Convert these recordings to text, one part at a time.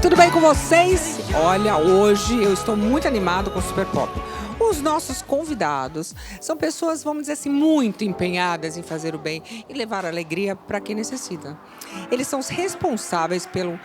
tudo bem com vocês? Olha, hoje eu estou muito animado com o Super Pop. Os nossos convidados são pessoas, vamos dizer assim, muito empenhadas em fazer o bem e levar alegria para quem necessita. Eles são os responsáveis pelo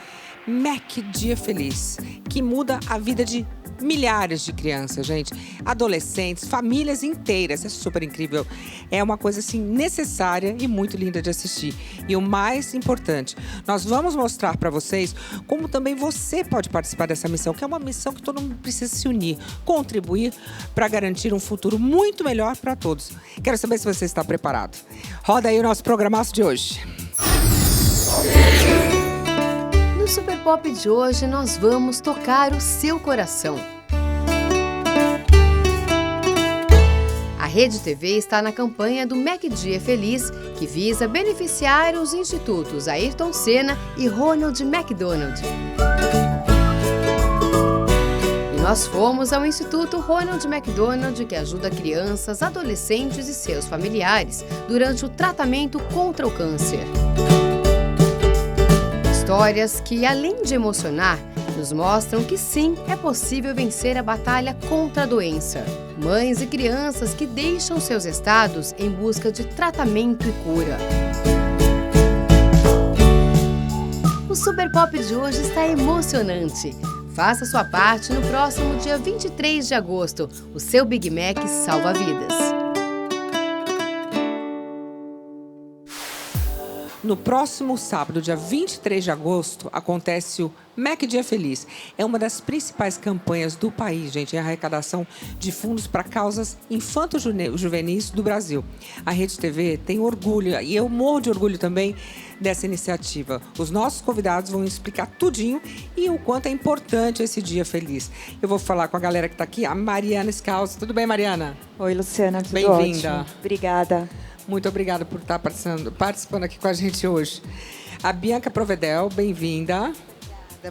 Mac Dia Feliz, que muda a vida de milhares de crianças, gente, adolescentes, famílias inteiras. É super incrível. É uma coisa assim necessária e muito linda de assistir. E o mais importante, nós vamos mostrar para vocês como também você pode participar dessa missão, que é uma missão que todo mundo precisa se unir, contribuir para garantir um futuro muito melhor para todos. Quero saber se você está preparado. Roda aí o nosso programaço de hoje. No Super Pop de hoje, nós vamos tocar o seu coração. A Rede TV está na campanha do Mac Dia Feliz, que visa beneficiar os institutos Ayrton Senna e Ronald McDonald. E nós fomos ao Instituto Ronald McDonald, que ajuda crianças, adolescentes e seus familiares durante o tratamento contra o câncer. Histórias que, além de emocionar, nos mostram que sim, é possível vencer a batalha contra a doença. Mães e crianças que deixam seus estados em busca de tratamento e cura. O Super Pop de hoje está emocionante. Faça sua parte no próximo dia 23 de agosto. O seu Big Mac salva vidas. No próximo sábado, dia 23 de agosto, acontece o Mac Dia Feliz. É uma das principais campanhas do país, gente. É a arrecadação de fundos para causas infanto-juvenis do Brasil. A Rede TV tem orgulho, e eu morro de orgulho também dessa iniciativa. Os nossos convidados vão explicar tudinho e o quanto é importante esse dia feliz. Eu vou falar com a galera que está aqui, a Mariana Scalzi. Tudo bem, Mariana? Oi, Luciana, tudo Bem-vinda. ótimo. Obrigada. Muito obrigada por estar participando aqui com a gente hoje. A Bianca Provedel, bem-vinda.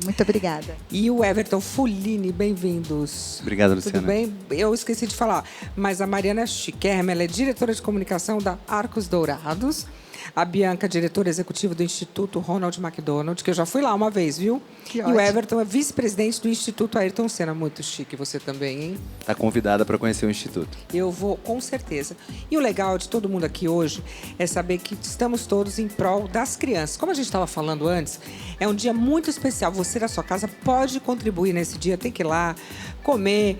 Muito obrigada. E o Everton Fulini, bem-vindos. Obrigado, Luciana. Tudo bem? Eu esqueci de falar, mas a Mariana Chiquerme, ela é diretora de comunicação da Arcos Dourados. A Bianca, diretora executiva do Instituto Ronald McDonald, que eu já fui lá uma vez, viu? Que e ótimo. o Everton é vice-presidente do Instituto Ayrton Senna. Muito chique você também, hein? Está convidada para conhecer o Instituto. Eu vou, com certeza. E o legal de todo mundo aqui hoje é saber que estamos todos em prol das crianças. Como a gente estava falando antes, é um dia muito especial. Você da sua casa pode contribuir nesse dia, tem que ir lá, comer.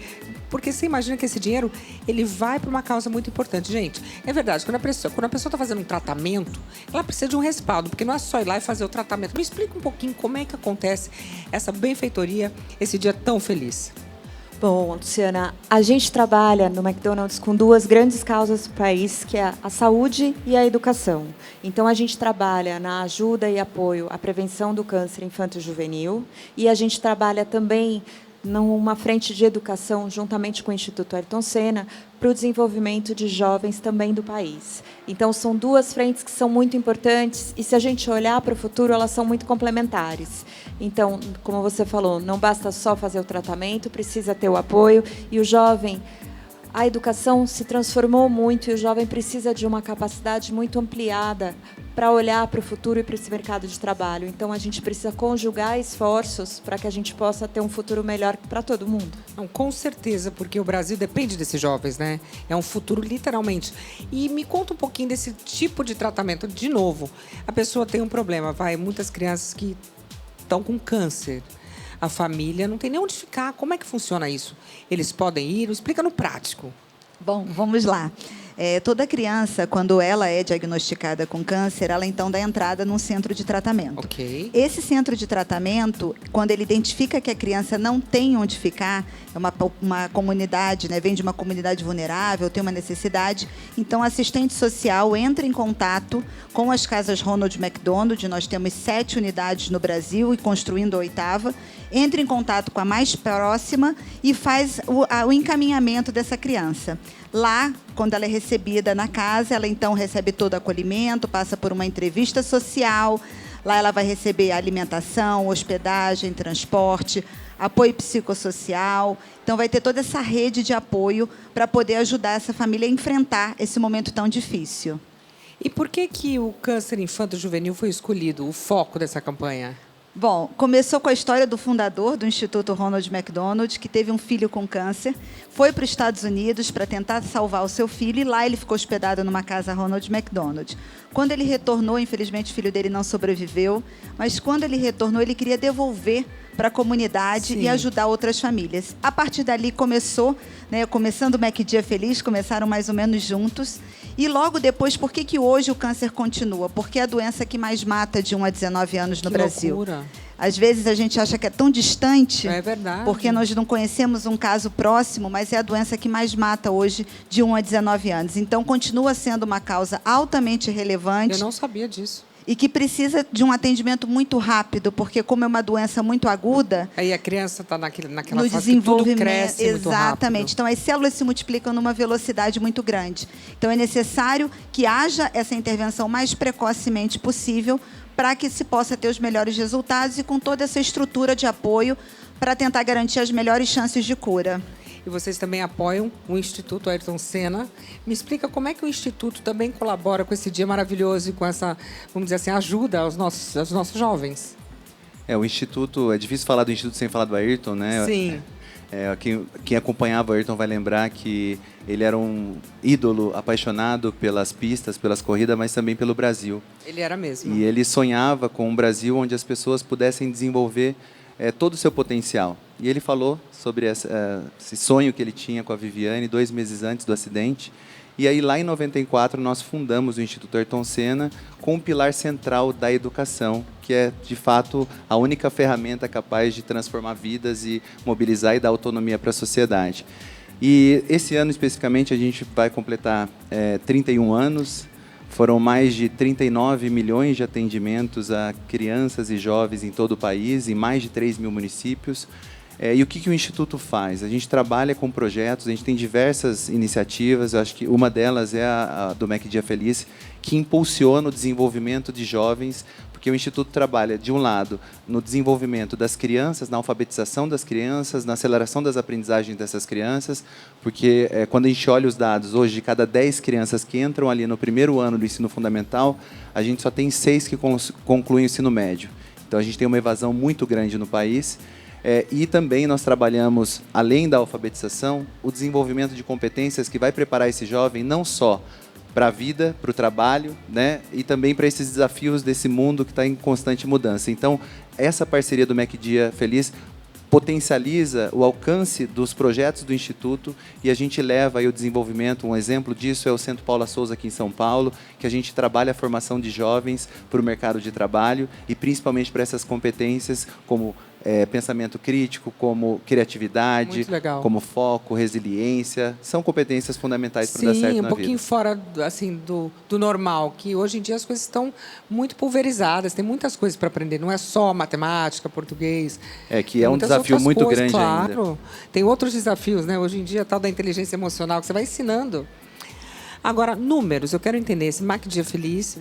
Porque você imagina que esse dinheiro, ele vai para uma causa muito importante. Gente, é verdade, quando a pessoa está fazendo um tratamento, ela precisa de um respaldo, porque não é só ir lá e fazer o tratamento. Me explica um pouquinho como é que acontece essa benfeitoria, esse dia tão feliz. Bom, Luciana, a gente trabalha no McDonald's com duas grandes causas do país, que é a saúde e a educação. Então, a gente trabalha na ajuda e apoio à prevenção do câncer infanto-juvenil e a gente trabalha também numa frente de educação, juntamente com o Instituto Ayrton Senna, para o desenvolvimento de jovens também do país. Então, são duas frentes que são muito importantes e, se a gente olhar para o futuro, elas são muito complementares. Então, como você falou, não basta só fazer o tratamento, precisa ter o apoio e o jovem... A educação se transformou muito e o jovem precisa de uma capacidade muito ampliada para olhar para o futuro e para esse mercado de trabalho. Então, a gente precisa conjugar esforços para que a gente possa ter um futuro melhor para todo mundo. Não, com certeza, porque o Brasil depende desses jovens, né? É um futuro, literalmente. E me conta um pouquinho desse tipo de tratamento. De novo, a pessoa tem um problema, muitas crianças que estão com câncer. A família não tem nem onde ficar. Como é que funciona isso? Eles podem ir? Explica no prático. Bom, vamos lá. Toda criança, quando ela é diagnosticada com câncer, ela então dá entrada num centro de tratamento. Ok. Esse centro de tratamento, quando ele identifica que a criança não tem onde ficar, é uma comunidade, né, vem de uma comunidade vulnerável, tem uma necessidade, então a assistente social entra em contato com as casas Ronald McDonald, nós temos 7 unidades no Brasil e construindo a 8ª, entra em contato com a mais próxima e faz o encaminhamento dessa criança. Lá, quando ela é recebida na casa, ela então recebe todo o acolhimento, passa por uma entrevista social. Lá ela vai receber alimentação, hospedagem, transporte, apoio psicossocial. Então, vai ter toda essa rede de apoio para poder ajudar essa família a enfrentar esse momento tão difícil. E por que o câncer infanto-juvenil foi escolhido, o foco dessa campanha? Bom, começou com a história do fundador do Instituto Ronald McDonald, que teve um filho com câncer, foi para os Estados Unidos para tentar salvar o seu filho, e lá ele ficou hospedado numa casa Ronald McDonald. Quando ele retornou, infelizmente o filho dele não sobreviveu, mas quando ele retornou, ele queria devolver para a comunidade e ajudar outras famílias. A partir dali começou, né, começando o MacDia Feliz, começaram mais ou menos juntos. E logo depois, por que hoje o câncer continua? Porque é a doença que mais mata de 1 a 19 anos no Brasil. Loucura. Às vezes a gente acha que é tão distante, É verdade. porque nós não conhecemos um caso próximo, mas é a doença que mais mata hoje de 1 a 19 anos. Então, continua sendo uma causa altamente relevante. Eu não sabia disso. E que precisa de um atendimento muito rápido, porque como é uma doença muito aguda... Aí a criança está naquela no fase que tudo desenvolvimento, cresce muito rápido. exatamente. Então, as células se multiplicam numa velocidade muito grande. Então, é necessário que haja essa intervenção mais precocemente possível para que se possa ter os melhores resultados e com toda essa estrutura de apoio para tentar garantir as melhores chances de cura. E vocês também apoiam o Instituto Ayrton Senna. Me explica como é que o Instituto também colabora com esse dia maravilhoso e com essa, vamos dizer assim, ajuda aos nossos jovens. O Instituto, é difícil falar do Instituto sem falar do Ayrton, né? Sim. Quem acompanhava o Ayrton vai lembrar que ele era um ídolo apaixonado pelas pistas, pelas corridas, mas também pelo Brasil. Ele era mesmo. E ele sonhava com um Brasil onde as pessoas pudessem desenvolver todo o seu potencial. E ele falou sobre esse sonho que ele tinha com a Viviane 2 meses antes do acidente. E aí, lá em 94, nós fundamos o Instituto Ayrton Senna com um pilar central da educação, que é, de fato, a única ferramenta capaz de transformar vidas e mobilizar e dar autonomia para a sociedade. E esse ano, especificamente, a gente vai completar 31 anos. Foram mais de 39 milhões de atendimentos a crianças e jovens em todo o país, em mais de 3 mil municípios. E o que o Instituto faz? A gente trabalha com projetos, a gente tem diversas iniciativas, eu acho que uma delas é a do MacDia Feliz, que impulsiona o desenvolvimento de jovens, porque o Instituto trabalha, de um lado, no desenvolvimento das crianças, na alfabetização das crianças, na aceleração das aprendizagens dessas crianças, porque quando a gente olha os dados, hoje, de cada 10 crianças que entram ali no primeiro ano do ensino fundamental, a gente só tem 6 que concluem o ensino médio. Então, a gente tem uma evasão muito grande no país. E também nós trabalhamos, além da alfabetização, o desenvolvimento de competências que vai preparar esse jovem não só para a vida, para o trabalho, né, e também para esses desafios desse mundo que está em constante mudança. Então, essa parceria do MacDia Feliz potencializa o alcance dos projetos do Instituto e a gente leva aí o desenvolvimento. Um exemplo disso é o Centro Paula Souza aqui em São Paulo, que a gente trabalha a formação de jovens para o mercado de trabalho e principalmente para essas competências como pensamento crítico, como criatividade, como foco, resiliência. São competências fundamentais para dar certo na vida. Sim, um pouquinho fora assim, do normal, que hoje em dia as coisas estão muito pulverizadas, tem muitas coisas para aprender, não é só matemática, português. Que é um desafio muito grande claro. ainda. Tem outros desafios, né? Hoje em dia, a tal da inteligência emocional, que você vai ensinando. Agora, números, eu quero entender esse MacDia Feliz,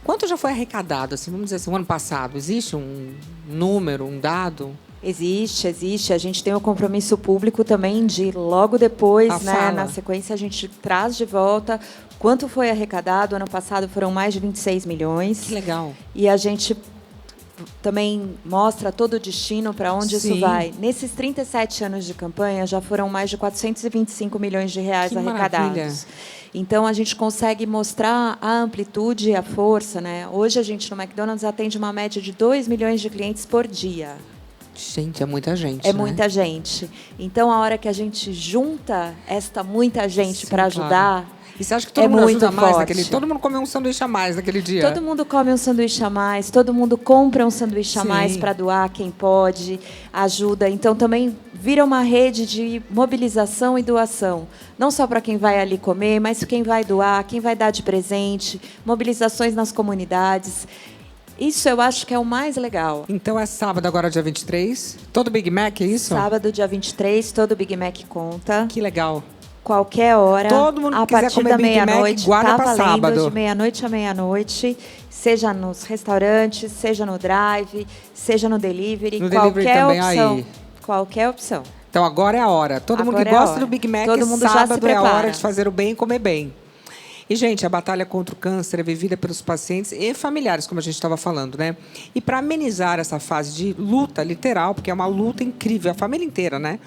quanto já foi arrecadado, assim, vamos dizer assim, o ano passado? Existe um número, um dado? Existe. A gente tem o compromisso público também de, logo depois, né, na sequência, a gente traz de volta quanto foi arrecadado. Ano passado foram mais de 26 milhões. Que legal. E a gente também mostra todo o destino para onde isso vai. Nesses 37 anos de campanha, já foram mais de 425 milhões de reais que arrecadados. Maravilha. Então, a gente consegue mostrar a amplitude e a força, né? Hoje, a gente, no McDonald's, atende uma média de 2 milhões de clientes por dia. Gente, é muita gente, É muita gente. Então, a hora que a gente junta esta muita gente para ajudar... Claro. E você acha que todo mundo ajuda mais forte. naquele... Todo mundo come um sanduíche a mais naquele dia? Todo mundo come um sanduíche a mais, todo mundo compra um sanduíche a mais para doar, quem pode, ajuda. Então, também vira uma rede de mobilização e doação. Não só para quem vai ali comer, mas quem vai doar, quem vai dar de presente, mobilizações nas comunidades. Isso eu acho que é o mais legal. Então é sábado agora, dia 23? Todo Big Mac, é isso? Sábado, dia 23, todo Big Mac conta. Que legal. Qualquer hora, todo mundo a quiser partir comer da Big meia-noite, guarda tá pra valendo sábado. de meia-noite a meia-noite, seja nos restaurantes, seja no drive, seja no delivery, qualquer opção. Aí. Qualquer opção. Então agora é a hora. Todo mundo que gosta do Big Mac, todo mundo sábado já se é a hora prepara. de fazer o bem e comer bem. E, gente, a batalha contra o câncer é vivida pelos pacientes e familiares, como a gente estava falando, né? E para amenizar essa fase de luta literal, porque é uma luta incrível, a família inteira, né?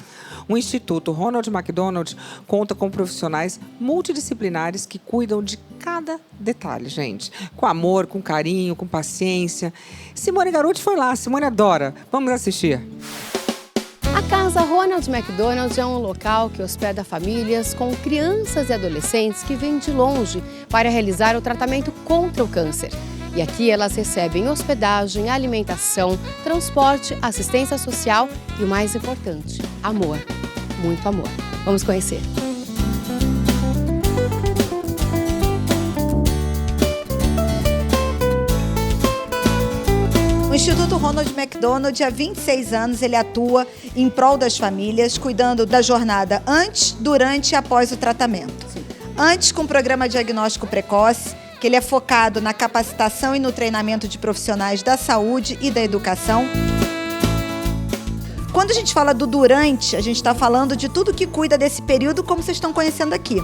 O Instituto Ronald McDonald conta com profissionais multidisciplinares que cuidam de cada detalhe, gente. Com amor, com carinho, com paciência. Simone Garuti foi lá, Simone adora. Vamos assistir. A Casa Ronald McDonald é um local que hospeda famílias com crianças e adolescentes que vêm de longe para realizar o tratamento contra o câncer. E aqui elas recebem hospedagem, alimentação, transporte, assistência social e o mais importante, amor. Muito amor. Vamos conhecer. O Instituto Ronald McDonald, há 26 anos, ele atua em prol das famílias, cuidando da jornada antes, durante e após o tratamento. Sim. Antes, com o programa diagnóstico precoce, que ele é focado na capacitação e no treinamento de profissionais da saúde e da educação. Quando a gente fala do durante, a gente está falando de tudo que cuida desse período, como vocês estão conhecendo aqui.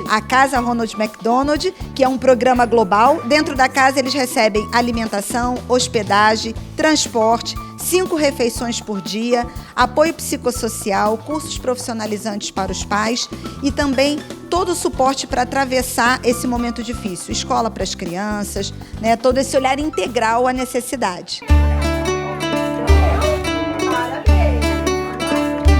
A Casa Ronald McDonald, que é um programa global. Dentro da casa, eles recebem alimentação, hospedagem, transporte, 5 refeições por dia, apoio psicossocial, cursos profissionalizantes para os pais e também todo o suporte para atravessar esse momento difícil. Escola para as crianças, né? Todo esse olhar integral à necessidade.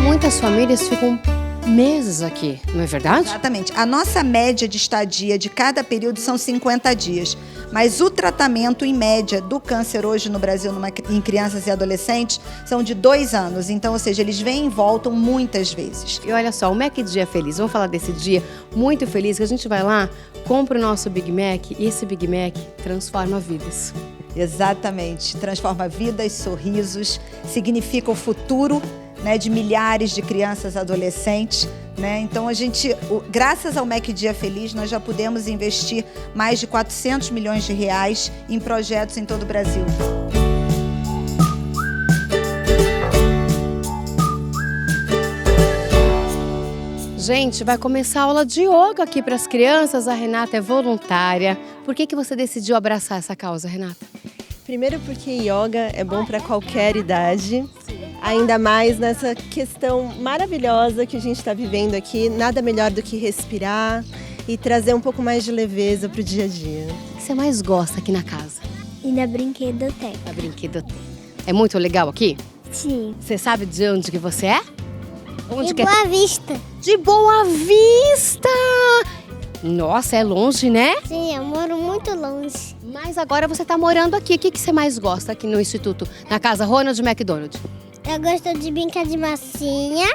Muitas famílias ficam meses aqui, não é verdade? Exatamente. A nossa média de estadia de cada período são 50 dias. Mas o tratamento, em média, do câncer hoje no Brasil, em crianças e adolescentes, são de 2 anos. Então, ou seja, eles vêm e voltam muitas vezes. E olha só, o Mac Dia Feliz, vamos falar desse dia muito feliz, que a gente vai lá, compra o nosso Big Mac e esse Big Mac transforma vidas. Exatamente. Transforma vidas, sorrisos, significa o futuro, né, de milhares de crianças e adolescentes, né? Então, graças ao Mac Dia Feliz, nós já pudemos investir mais de 400 milhões de reais em projetos em todo o Brasil. Gente, vai começar a aula de yoga aqui para as crianças. A Renata é voluntária. Por que você decidiu abraçar essa causa, Renata? Primeiro porque yoga é bom para qualquer idade. Ainda mais nessa questão maravilhosa que a gente está vivendo aqui. Nada melhor do que respirar e trazer um pouco mais de leveza para o dia a dia. O que você mais gosta aqui na casa? E na brinquedoteca. Na brinquedoteca. É muito legal aqui? Sim. Você sabe de onde que você é? Onde De que é? Boa Vista. De Boa Vista! Nossa, é longe, né? Sim, eu moro muito longe. Mas agora você está morando aqui. O que você mais gosta aqui no Instituto, na Casa Ronald McDonald? Eu gosto de brincar de massinha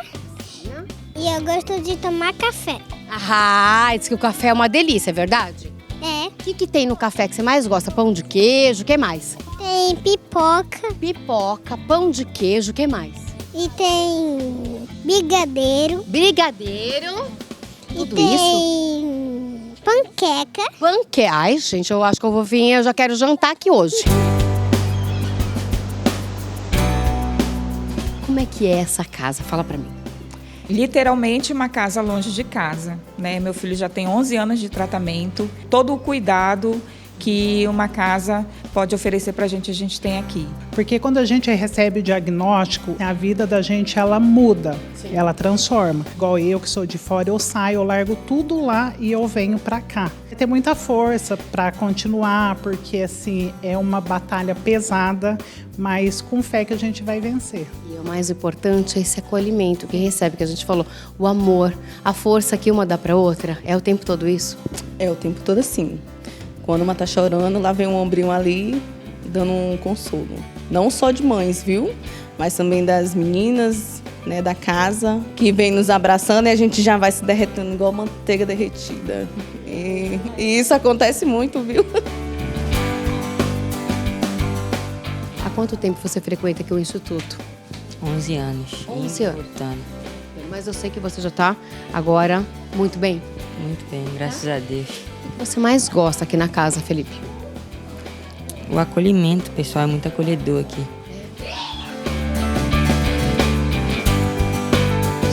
e eu gosto de tomar café. Ah, diz que o café é uma delícia, é verdade? É, O que tem no café que você mais gosta? Pão de queijo, o que mais? tem pipoca Pipoca, pão de queijo, o que mais? e tem brigadeiro Brigadeiro, e tudo isso? tem panqueca. Ai, gente, eu acho que eu vou vir, eu já quero jantar aqui hoje. Como é que é essa casa? Fala pra mim. Literalmente uma casa longe de casa, né? Meu filho já tem 11 anos de tratamento. Todo o cuidado que uma casa pode oferecer pra gente, a gente tem aqui. Porque quando a gente recebe o diagnóstico, a vida da gente, ela muda, ela transforma. Igual eu que sou de fora, eu saio, eu largo tudo lá e eu venho pra cá. Tem muita força para continuar, porque assim, é uma batalha pesada, mas com fé que a gente vai vencer. E o mais importante é esse acolhimento que recebe, que a gente falou, o amor, a força que uma dá pra outra. É o tempo todo isso? É o tempo todo assim. Quando uma tá chorando, lá vem um ombrinho ali, dando um consolo. Não só de mães, viu? Mas também das meninas, né, da casa, que vem nos abraçando e a gente já vai se derretendo igual manteiga derretida. E isso acontece muito, viu? Há quanto tempo você frequenta aqui o Instituto? 11 anos. 11 anos. Importante. Mas eu sei que você já tá agora muito bem. Muito bem, graças a Deus. O que você mais gosta aqui na casa, Felipe? O acolhimento, pessoal, é muito acolhedor aqui.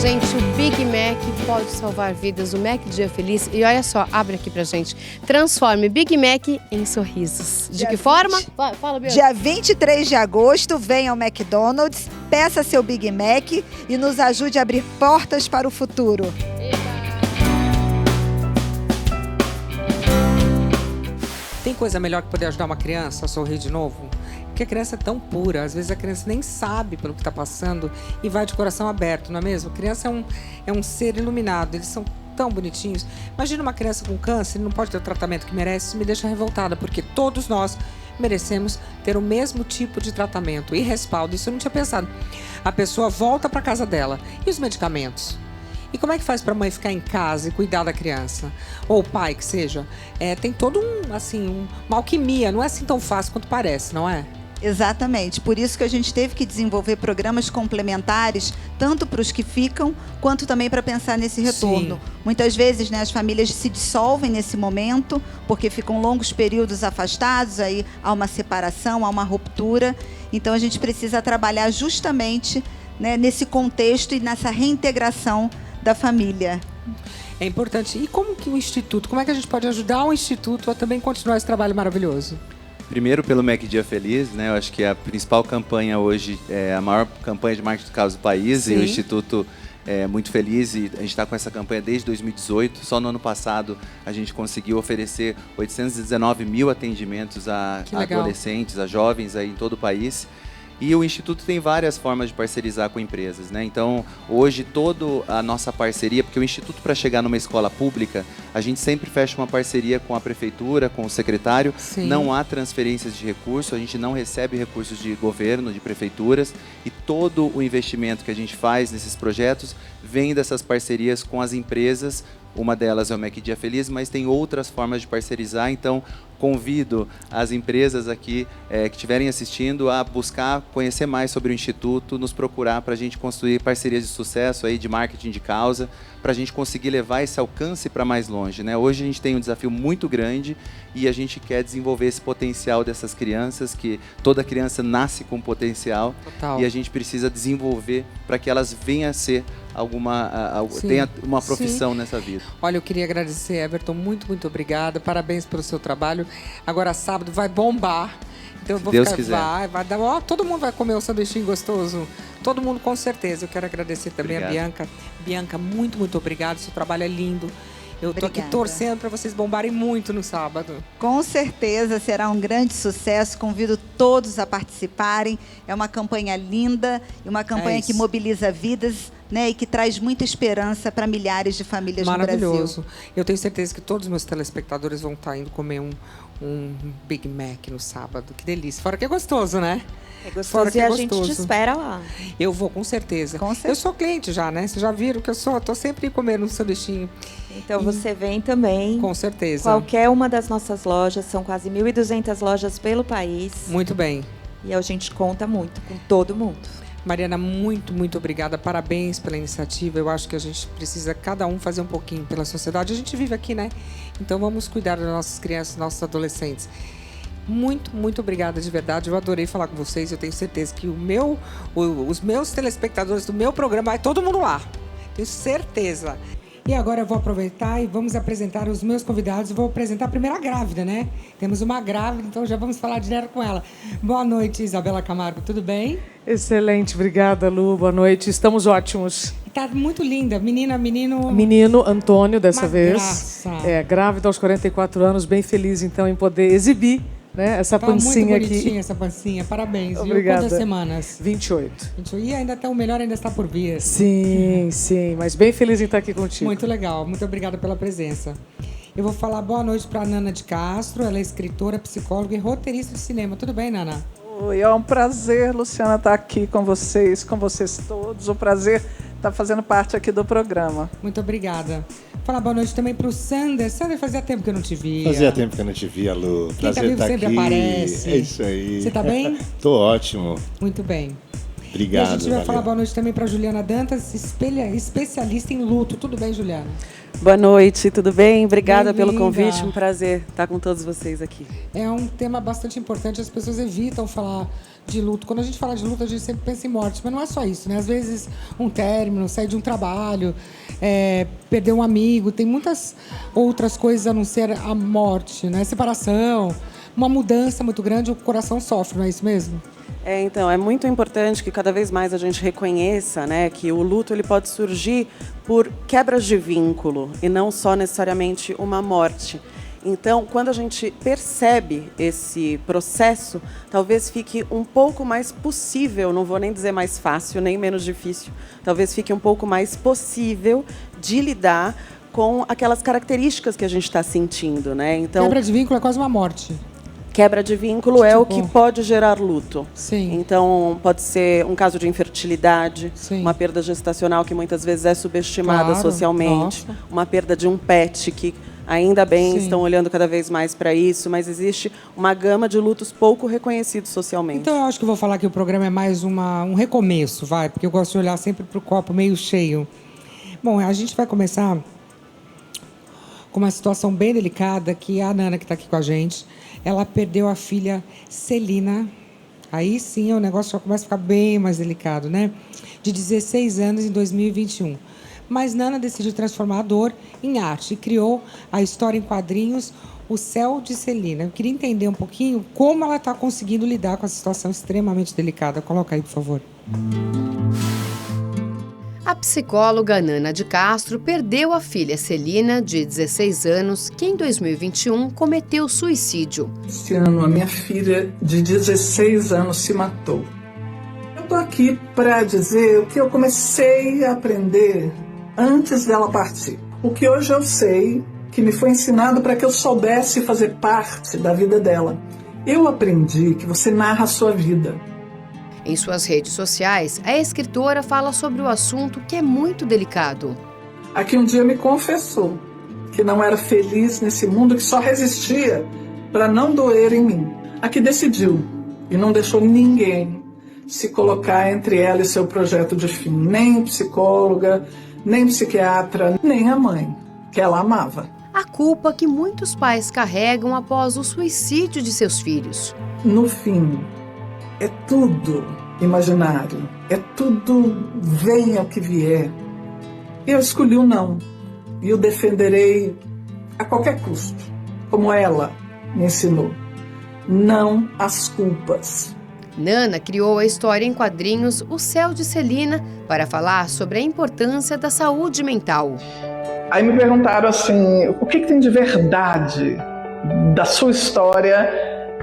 Gente, o Big Mac pode salvar vidas, o Mac Dia Feliz. E olha só, abre aqui pra gente. Transforme Big Mac em sorrisos. De que forma? Fala, Bianca. Dia 23 de agosto, venha ao McDonald's, peça seu Big Mac e nos ajude a abrir portas para o futuro. Tem coisa melhor que poder ajudar uma criança a sorrir de novo? Porque a criança é tão pura, às vezes a criança nem sabe pelo que está passando e vai de coração aberto, não é mesmo? A criança é um ser iluminado, eles são tão bonitinhos. Imagina uma criança com câncer, não pode ter o tratamento que merece, isso me deixa revoltada, porque todos nós merecemos ter o mesmo tipo de tratamento e respaldo. Isso eu não tinha pensado. A pessoa volta para casa dela. E os medicamentos? E como é que faz para a mãe ficar em casa e cuidar da criança? Ou o pai, que seja. Tem todo uma alquimia. Não é assim tão fácil quanto parece, não é? Exatamente. Por isso que a gente teve que desenvolver programas complementares, tanto para os que ficam, quanto também para pensar nesse retorno. Sim. Muitas vezes, né, as famílias se dissolvem nesse momento, porque ficam longos períodos afastados, aí há uma separação, há uma ruptura. Então, a gente precisa trabalhar justamente, né, nesse contexto e nessa reintegração da família. É importante. E como que o Instituto, como é que a gente pode ajudar o Instituto a também continuar esse trabalho maravilhoso? Primeiro pelo Mac Dia Feliz, né? Eu acho que a principal campanha hoje é a maior campanha de marketing de causa do país. Sim. E o Instituto é muito feliz e a gente está com essa campanha desde 2018. Só no ano passado a gente conseguiu oferecer 819 mil atendimentos a adolescentes, a jovens aí em todo o país. E o Instituto tem várias formas de parcerizar com empresas, né? Então, hoje, toda a nossa parceria, porque o Instituto, para chegar numa escola pública, a gente sempre fecha uma parceria com a prefeitura, com o secretário. Sim. Não há transferências de recursos, a gente não recebe recursos de governo, de prefeituras, e todo o investimento que a gente faz nesses projetos vem dessas parcerias com as empresas. Uma delas é o Mac Dia Feliz, mas tem outras formas de parcerizar, então convido as empresas aqui que estiverem assistindo a buscar conhecer mais sobre o Instituto, nos procurar para a gente construir parcerias de sucesso aí de marketing de causa, para a gente conseguir levar esse alcance para mais longe, né? Hoje a gente tem um desafio muito grande e a gente quer desenvolver esse potencial dessas crianças, que toda criança nasce com potencial. Total. E a gente precisa desenvolver para que elas venham a ser tenha uma profissão. Sim. Nessa vida. Olha, eu queria agradecer, Everton, muito obrigada, parabéns pelo seu trabalho. Agora sábado vai bombar, então eu vou Deus ficar, quiser. vai dar, todo mundo vai comer um sanduichinho gostoso, todo mundo com certeza. Eu quero agradecer também a Bianca. Bianca, muito obrigada, seu trabalho é lindo. Eu tô aqui torcendo para vocês bombarem muito no sábado. Com certeza será um grande sucesso. Convido todos a participarem. É uma campanha linda e uma campanha que mobiliza vidas, né, e que traz muita esperança para milhares de famílias no Brasil. Maravilhoso. Eu tenho certeza que todos os meus telespectadores vão estar indo comer um Big Mac no sábado. Que delícia. Fora que é gostoso, né? É gostoso e a gente te espera lá. Eu vou, com certeza. Eu sou cliente já, né? Vocês já viram que eu tô sempre comendo um sanduichinho. Então você vem também. Com certeza. Qualquer uma das nossas lojas, são quase 1.200 lojas pelo país. Muito bem. E a gente conta muito com todo mundo. Mariana, muito obrigada. Parabéns pela iniciativa. Eu acho que a gente precisa, cada um, fazer um pouquinho pela sociedade. A gente vive aqui, né? Então vamos cuidar das nossas crianças, nossos adolescentes. Muito obrigada, de verdade. Eu adorei falar com vocês. Eu tenho certeza que os meus telespectadores do meu programa, vai todo mundo lá. Tenho certeza. E agora eu vou aproveitar e vamos apresentar os meus convidados. Eu vou apresentar a primeira grávida, né? Temos uma grávida, então já vamos falar direto com ela. Boa noite, Isabela Camargo. Tudo bem? Excelente, obrigada, Lu. Boa noite. Estamos ótimos. Tá muito linda. Menina, menino... Menino Antônio, dessa vez. Graça. Grávida aos 44 anos, bem feliz, então, em poder exibir, né, essa pancinha muito bonitinha aqui. Essa pancinha. Parabéns. Obrigada. Quantas semanas? 28. E ainda o melhor ainda está por vir. Sim, mas bem feliz em estar aqui contigo. Muito legal. Muito obrigada pela presença. Eu vou falar boa noite para a Nana de Castro. Ela é escritora, psicóloga e roteirista de cinema. Tudo bem, Nana? Oi, é um prazer, Luciana, estar aqui com vocês todos. Um prazer estar fazendo parte aqui do programa. Muito obrigada. Falar boa noite também para o Sander. Sander, fazia tempo que eu não te via. Fazia tempo que eu não te via, Lu. Prazer estar aqui. Sempre aparece. É isso aí. Você está bem? Tô ótimo. Muito bem. Obrigado. E a gente vai falar boa noite também para Juliana Dantas, especialista em luto. Tudo bem, Juliana? Boa noite, tudo bem? Obrigada pelo convite, um prazer estar com todos vocês aqui. É um tema bastante importante, as pessoas evitam falar de luto. Quando a gente fala de luto, a gente sempre pensa em morte, mas não é só isso, né? Às vezes um término, sair de um trabalho, perder um amigo, tem muitas outras coisas a não ser a morte, né? Separação, uma mudança muito grande, o coração sofre, não é isso mesmo? Então, é muito importante que cada vez mais a gente reconheça, né, que o luto ele pode surgir por quebras de vínculo e não só necessariamente uma morte. Então, quando a gente percebe esse processo, talvez fique um pouco mais possível, não vou nem dizer mais fácil, nem menos difícil, talvez fique um pouco mais possível de lidar com aquelas características que a gente está sentindo, né? Então, quebra de vínculo é quase uma morte. Quebra de vínculo é o que pode gerar luto. Sim. Então, pode ser um caso de infertilidade, Sim. uma perda gestacional que muitas vezes é subestimada socialmente, uma perda de um pet que ainda bem estão olhando cada vez mais para isso, mas existe uma gama de lutos pouco reconhecidos socialmente. Então, eu acho que eu vou falar que o programa é mais um recomeço, porque eu gosto de olhar sempre para o copo meio cheio. Bom, a gente vai começar com uma situação bem delicada, que a Nana, que está aqui com a gente, ela perdeu a filha Celina. Aí sim o negócio já começa a ficar bem mais delicado, né? De 16 anos em 2021. Mas Nana decidiu transformar a dor em arte e criou a história em quadrinhos O Céu de Celina. Eu queria entender um pouquinho como ela está conseguindo lidar com essa situação extremamente delicada. Coloca aí, por favor. A psicóloga Nana de Castro perdeu a filha Celina, de 16 anos, que em 2021 cometeu suicídio. Este ano, a minha filha de 16 anos se matou. Eu estou aqui para dizer o que eu comecei a aprender antes dela partir. O que hoje eu sei, que me foi ensinado para que eu soubesse fazer parte da vida dela. Eu aprendi que você narra a sua vida. Em suas redes sociais, a escritora fala sobre o assunto, que é muito delicado. A que um dia me confessou que não era feliz nesse mundo, que só resistia para não doer em mim. A que decidiu e não deixou ninguém se colocar entre ela e seu projeto de fim. Nem psicóloga, nem psiquiatra, nem a mãe, que ela amava. A culpa que muitos pais carregam após o suicídio de seus filhos. No fim, é tudo imaginário, é tudo venha o que vier. Eu escolhi o não e o defenderei a qualquer custo, como ela me ensinou. Não às culpas. Nana criou a história em quadrinhos O Céu de Celina para falar sobre a importância da saúde mental. Aí me perguntaram assim, o que tem de verdade da sua história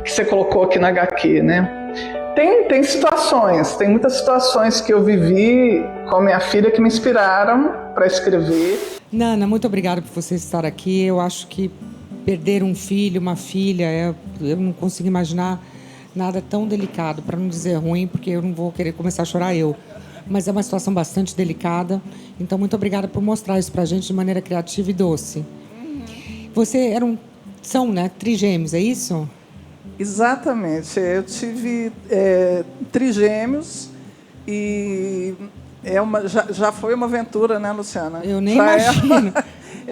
que você colocou aqui na HQ, né? Tem situações, tem muitas situações que eu vivi com a minha filha que me inspiraram para escrever. Nana, muito obrigada por você estar aqui. Eu acho que perder um filho, uma filha, eu não consigo imaginar nada tão delicado, para não dizer ruim, porque eu não vou querer começar a chorar eu. Mas é uma situação bastante delicada. Então, muito obrigada por mostrar isso para a gente de maneira criativa e doce. Você são, né, trigêmeos, é isso? Exatamente. Eu tive trigêmeos e já foi uma aventura, né, Luciana? Eu nem imagino.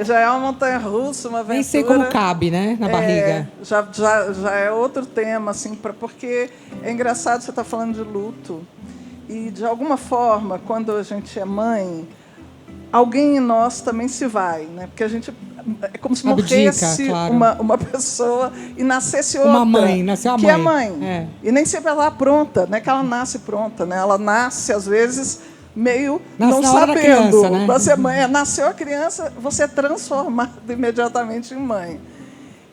Já é uma montanha-russa, uma aventura. Nem sei como cabe, né, na barriga. Já é outro tema, assim, porque é engraçado você estar falando de luto. E, de alguma forma, quando a gente é mãe, alguém em nós também se vai, né? Porque a gente é como se morresse uma pessoa e nascesse outra. Uma mãe, nasceu a mãe. Que é mãe. E nem sempre ela é pronta, não é que ela nasce pronta, né? Ela nasce, às vezes, meio não sabendo. Criança, né? Você é mãe, nasceu a criança, você é transformado imediatamente em mãe.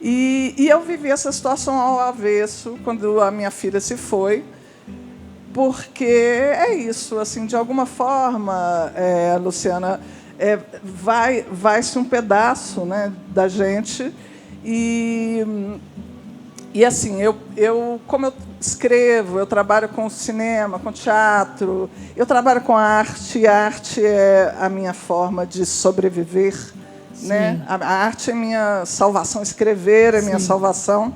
E eu vivi essa situação ao avesso, quando a minha filha se foi, porque é isso, assim, de alguma forma, Luciana, vai-se um pedaço, né, da gente e assim, como eu escrevo, eu trabalho com cinema, com teatro, eu trabalho com arte, e a arte é a minha forma de sobreviver, né? A arte é minha salvação, escrever é minha salvação.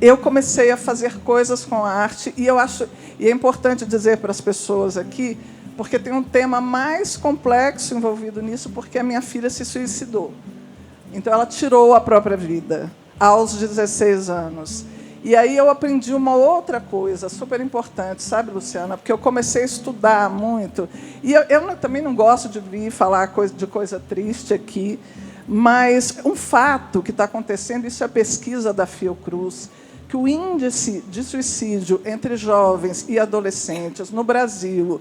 Eu comecei a fazer coisas com a arte e é importante dizer para as pessoas aqui, porque tem um tema mais complexo envolvido nisso, porque a minha filha se suicidou. Então, ela tirou a própria vida aos 16 anos. E aí eu aprendi uma outra coisa super importante, sabe, Luciana? Porque eu comecei a estudar muito. E eu também não gosto de vir falar de coisa triste aqui, mas um fato que está acontecendo, isso é a pesquisa da Fiocruz, que o índice de suicídio entre jovens e adolescentes no Brasil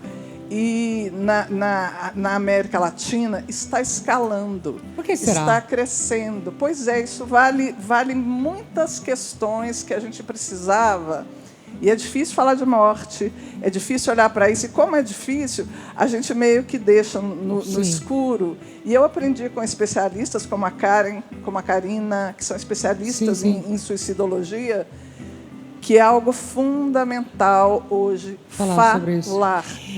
e na América Latina está escalando. Por que será? Está crescendo. Pois é, isso vale muitas questões que a gente precisava. E é difícil falar de morte, é difícil olhar para isso. E como é difícil, a gente meio que deixa no escuro. E eu aprendi com especialistas como a Karen, como a Karina, que são especialistas em suicidologia, que é algo fundamental hoje falar sobre isso.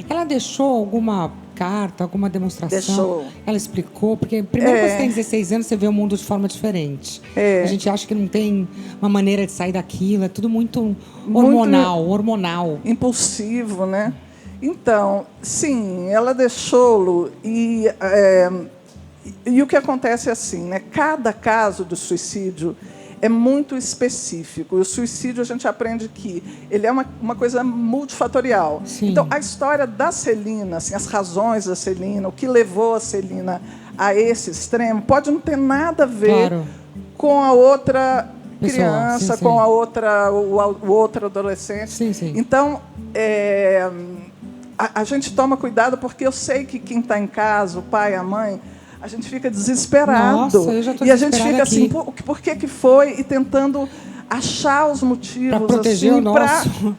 Ela deixou alguma carta, alguma demonstração? Deixou. Ela explicou? Porque primeiro que você tem 16 anos, você vê o mundo de forma diferente. A gente acha que não tem uma maneira de sair daquilo, é tudo muito hormonal. Impulsivo, né? Então, sim, ela deixou, Lu, e o que acontece é assim, né? Cada caso de suicídio é muito específico. E o suicídio, a gente aprende que ele é uma coisa multifatorial. Sim. Então, a história da Celina, assim, as razões da Celina, o que levou a Celina a esse extremo, pode não ter nada a ver com a outra criança, com a outra, o outro adolescente. Então, a gente toma cuidado, porque eu sei que quem está em casa, o pai, a mãe, a gente fica desesperado. Nossa, eu já tô e a gente fica aqui. assim, por que foi? E tentando achar os motivos. Para proteger assim, o nosso.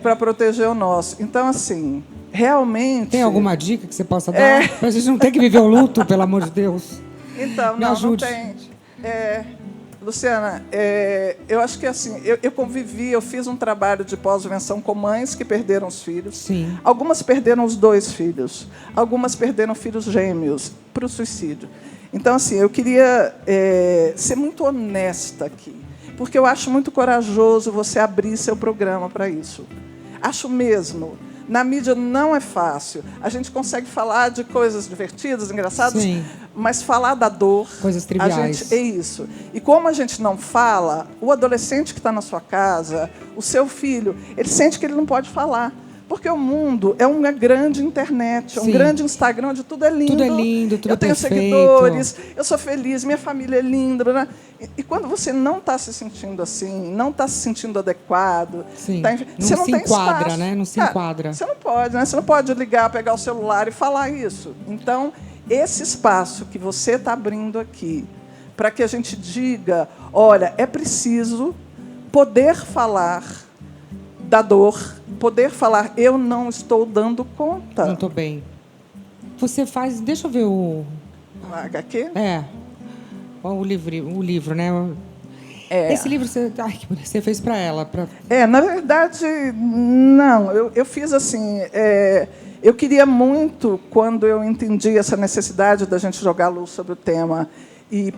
Para proteger o nosso. Então, assim, realmente... Tem alguma dica que você possa dar? Para a gente não ter que viver o luto, pelo amor de Deus. Então, não tem. Luciana, eu acho que assim, eu convivi, eu fiz um trabalho de pós-venção com mães que perderam os filhos. Sim. Algumas perderam os 2 filhos. Algumas perderam filhos gêmeos para o suicídio. Então, assim, eu queria ser muito honesta aqui, porque eu acho muito corajoso você abrir seu programa para isso. Acho mesmo. Na mídia não é fácil. A gente consegue falar de coisas divertidas, engraçadas, mas falar da dor... Coisas triviais. É isso. E como a gente não fala, o adolescente que está na sua casa, o seu filho, ele sente que ele não pode falar. Porque o mundo é uma grande internet, é um grande Instagram, onde tudo é lindo. Tudo é lindo, tudo eu tenho perfeito. seguidores, eu sou feliz, minha família é linda. Né? E quando você não está se sentindo assim, não está se sentindo adequado, você não tem espaço. Né? Não se enquadra. Você não pode, né? Você não pode ligar, pegar o celular e falar isso. Então, esse espaço que você está abrindo aqui, para que a gente diga, olha, é preciso poder falar da dor, poder falar, eu não estou dando conta. Não estou bem. Você faz... Deixa eu ver o... HQ? O livro, né? Esse livro você fez para ela? Na verdade, não. Eu fiz assim... eu queria muito, quando eu entendi essa necessidade da gente jogar luz sobre o tema e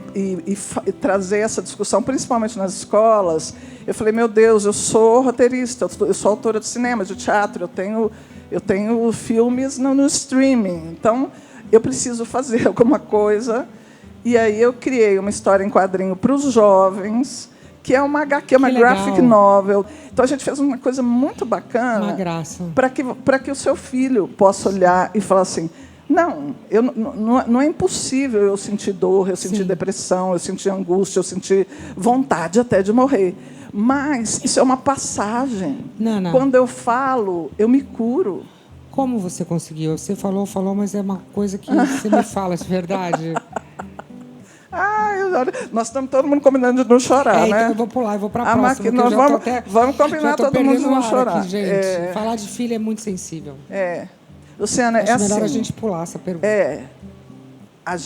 trazer essa discussão, principalmente nas escolas, eu falei, meu Deus, eu sou roteirista, eu sou autora de cinema, de teatro, eu tenho filmes no streaming, então eu preciso fazer alguma coisa. E aí eu criei uma história em quadrinho para os jovens, que é uma HQ, uma graphic novel. Então a gente fez uma coisa muito bacana. Uma graça. Para que o seu filho possa olhar e falar assim, não é impossível eu sentir dor, eu sentir depressão, eu sentir angústia, eu sentir vontade até de morrer. Mas isso é uma passagem. Não. Quando eu falo, eu me curo. Como você conseguiu? Você falou, mas é uma coisa que você me fala, de verdade. Nós estamos todo mundo combinando de não chorar, né? Então eu vou pular, eu vou para a próxima. Vamos combinar todo mundo de não chorar. Aqui, gente. Falar de filho é muito sensível. Luciana, acho melhor assim, a gente pular essa pergunta. A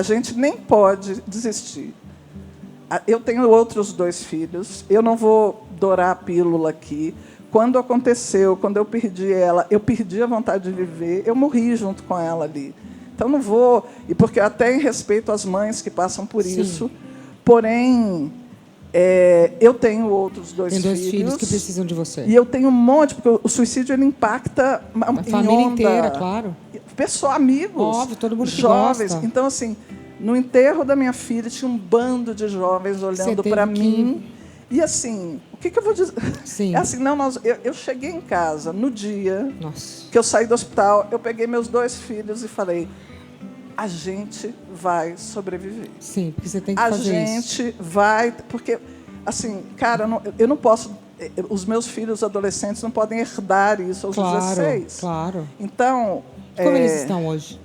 gente nem pode desistir. Eu tenho outros 2 filhos. Eu não vou dourar a pílula aqui. Quando aconteceu, quando eu perdi ela, eu perdi a vontade de viver. Eu morri junto com ela ali. Então, não vou... E porque até em respeito às mães que passam por isso. Porém, eu tenho outros 2 filhos. Tem 2 filhos que precisam de você. E eu tenho um monte, porque o suicídio ele impacta a família inteira, claro. Pessoas, amigos. Óbvio, todo mundo que jovens. gosta. Então, assim, no enterro da minha filha, tinha um bando de jovens olhando para mim. E assim, o que eu vou dizer? Sim. É assim, eu cheguei em casa no dia Nossa. que eu saí do hospital, eu peguei meus 2 filhos e falei, a gente vai sobreviver. Sim, porque você tem que fazer isso. A gente vai... Porque, assim, cara, eu não posso... Os meus filhos adolescentes não podem herdar isso aos 16. Claro. Então... Como eles estão hoje?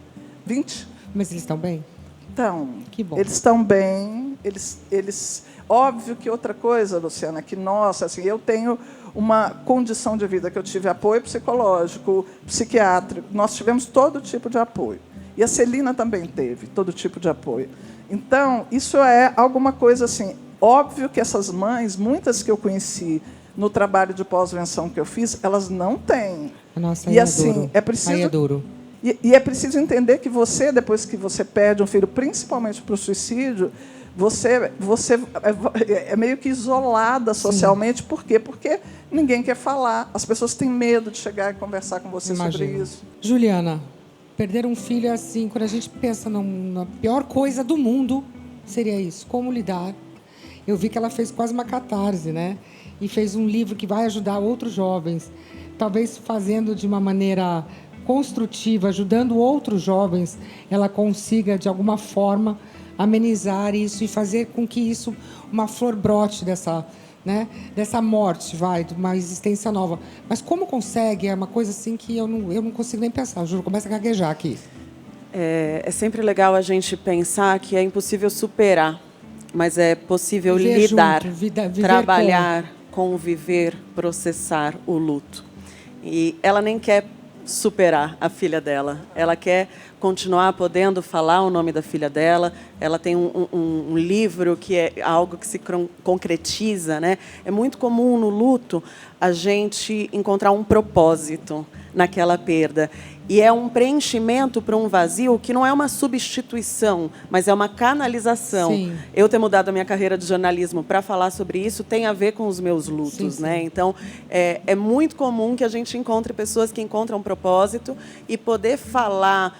20. Mas eles estão bem? Então, que bom. Eles estão bem. Eles... Óbvio que outra coisa, Luciana, que, nossa, assim, eu tenho uma condição de vida que eu tive apoio psicológico, psiquiátrico. Nós tivemos todo tipo de apoio. E a Celina também teve todo tipo de apoio. Então, isso é alguma coisa assim... Óbvio que essas mães, muitas que eu conheci no trabalho de pós-venção que eu fiz, elas não têm. Nossa, e assim, é preciso... Aí é duro. E é preciso entender que você, depois que você perde um filho, principalmente para o suicídio, você é meio que isolada socialmente. Sim. Por quê? Porque ninguém quer falar. As pessoas têm medo de chegar e conversar com você sobre isso. Juliana, perder um filho é assim, quando a gente pensa na pior coisa do mundo, seria isso. Como lidar? Eu vi que ela fez quase uma catarse, né? E fez um livro que vai ajudar outros jovens. Talvez fazendo de uma maneira construtiva, ajudando outros jovens, ela consiga, de alguma forma, amenizar isso e fazer com que isso, uma flor brote dessa morte, de uma existência nova. Mas como consegue? É uma coisa assim que eu não consigo nem pensar. Eu juro, começa a gaguejar aqui. É sempre legal a gente pensar que é impossível superar, mas é possível lidar, trabalhar, conviver, processar o luto. E ela nem quer superar a filha dela. Ela quer continuar podendo falar o nome da filha dela. Ela tem um livro que é algo que se concretiza, né? É muito comum no luto a gente encontrar um propósito naquela perda. E é um preenchimento para um vazio que não é uma substituição, mas é uma canalização. Sim. Eu ter mudado a minha carreira de jornalismo para falar sobre isso tem a ver com os meus lutos, sim. né? Então, é muito comum que a gente encontre pessoas que encontram propósito e poder falar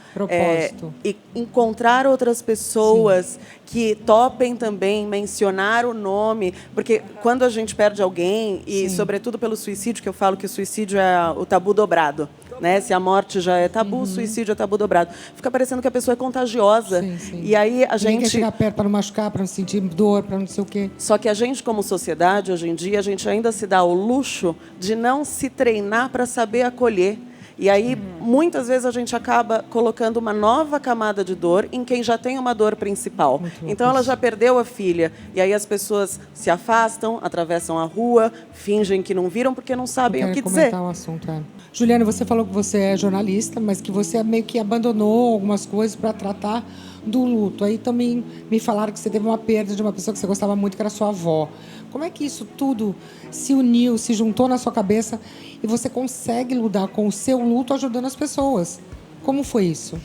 e encontrar outras pessoas que topem também mencionar o nome, porque quando a gente perde alguém, e sobretudo pelo suicídio, que eu falo que o suicídio é o tabu dobrado, né? Se a morte já é tabu, o suicídio é tabu dobrado. Fica parecendo que a pessoa é contagiosa. Sim. E aí a gente quer chegar perto para não machucar, para não sentir dor, para não sei o quê. Só que a gente, como sociedade, hoje em dia, a gente ainda se dá o luxo de não se treinar para saber acolher. E aí, muitas vezes, a gente acaba colocando uma nova camada de dor em quem já tem uma dor principal. Então, ela já perdeu a filha. E aí, as pessoas se afastam, atravessam a rua, fingem que não viram porque não sabem o que dizer. O assunto, Juliana, você falou que você é jornalista, mas que você meio que abandonou algumas coisas para tratar do luto. Aí também me falaram que você teve uma perda de uma pessoa que você gostava muito, que era sua avó. Como é que isso tudo se uniu, se juntou na sua cabeça e você consegue lidar com o seu luto ajudando as pessoas? Como foi isso?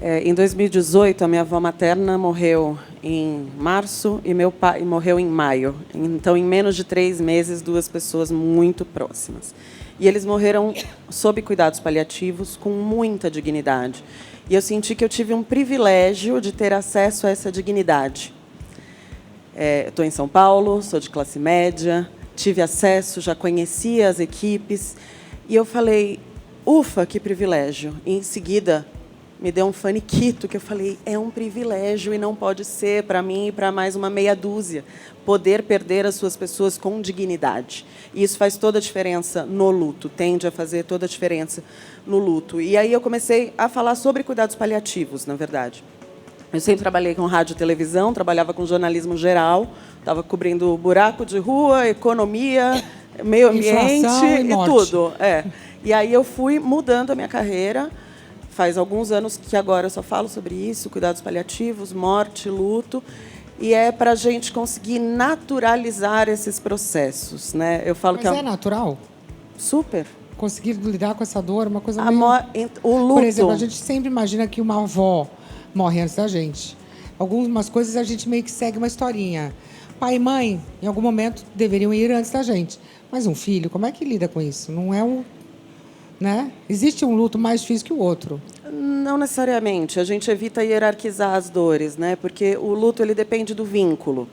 Em 2018, a minha avó materna morreu em março e meu pai morreu em maio. Então, em menos de 3 meses, 2 pessoas muito próximas. E eles morreram sob cuidados paliativos, com muita dignidade. E eu senti que eu tive um privilégio de ter acesso a essa dignidade. Estou em São Paulo, sou de classe média, tive acesso, já conhecia as equipes. E eu falei, ufa, que privilégio. E, em seguida, me deu um faniquito, que eu falei, é um privilégio e não pode ser para mim e para mais uma meia dúzia. Poder perder as suas pessoas com dignidade. E isso faz toda a diferença no luto, tende a fazer toda a diferença no luto. E aí eu comecei a falar sobre cuidados paliativos, na verdade. Eu sempre trabalhei com rádio e televisão, trabalhava com jornalismo geral, estava cobrindo buraco de rua, economia, meio ambiente e tudo. E aí eu fui mudando a minha carreira. Faz alguns anos que agora eu só falo sobre isso, cuidados paliativos, morte, luto. E é para a gente conseguir naturalizar esses processos, né? Eu falo Mas é natural? Super. Conseguir lidar com essa dor, uma coisa o luto. Por exemplo, a gente sempre imagina que uma avó morre antes da gente. Algumas coisas a gente meio que segue uma historinha. Pai e mãe, em algum momento, deveriam ir antes da gente. Mas um filho, como é que lida com isso? Não é um... Né? Existe um luto mais difícil que o outro? Não necessariamente. A gente evita hierarquizar as dores, né? Porque o luto ele depende do vínculo.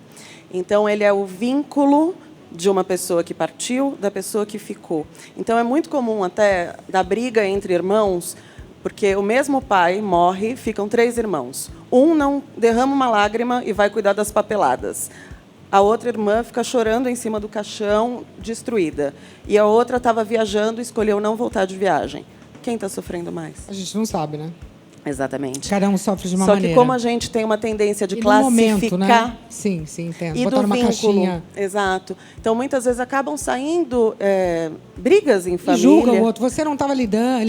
Então, ele é o vínculo de uma pessoa que partiu, da pessoa que ficou. Então, é muito comum até da briga entre irmãos, porque o mesmo pai morre, ficam 3 irmãos. Um não derrama uma lágrima e vai cuidar das papeladas. A outra irmã fica chorando em cima do caixão, destruída. E a outra estava viajando e escolheu não voltar de viagem. Quem está sofrendo mais? A gente não sabe, né? Exatamente. Cada um sofre de uma maneira. maneira. Só que como a gente tem uma tendência de e classificar... no momento, né? Sim, entendo. E botar do numa vínculo. Caixinha. Exato. Então, muitas vezes, acabam saindo brigas em família. E julga o outro. Você não estava ligando.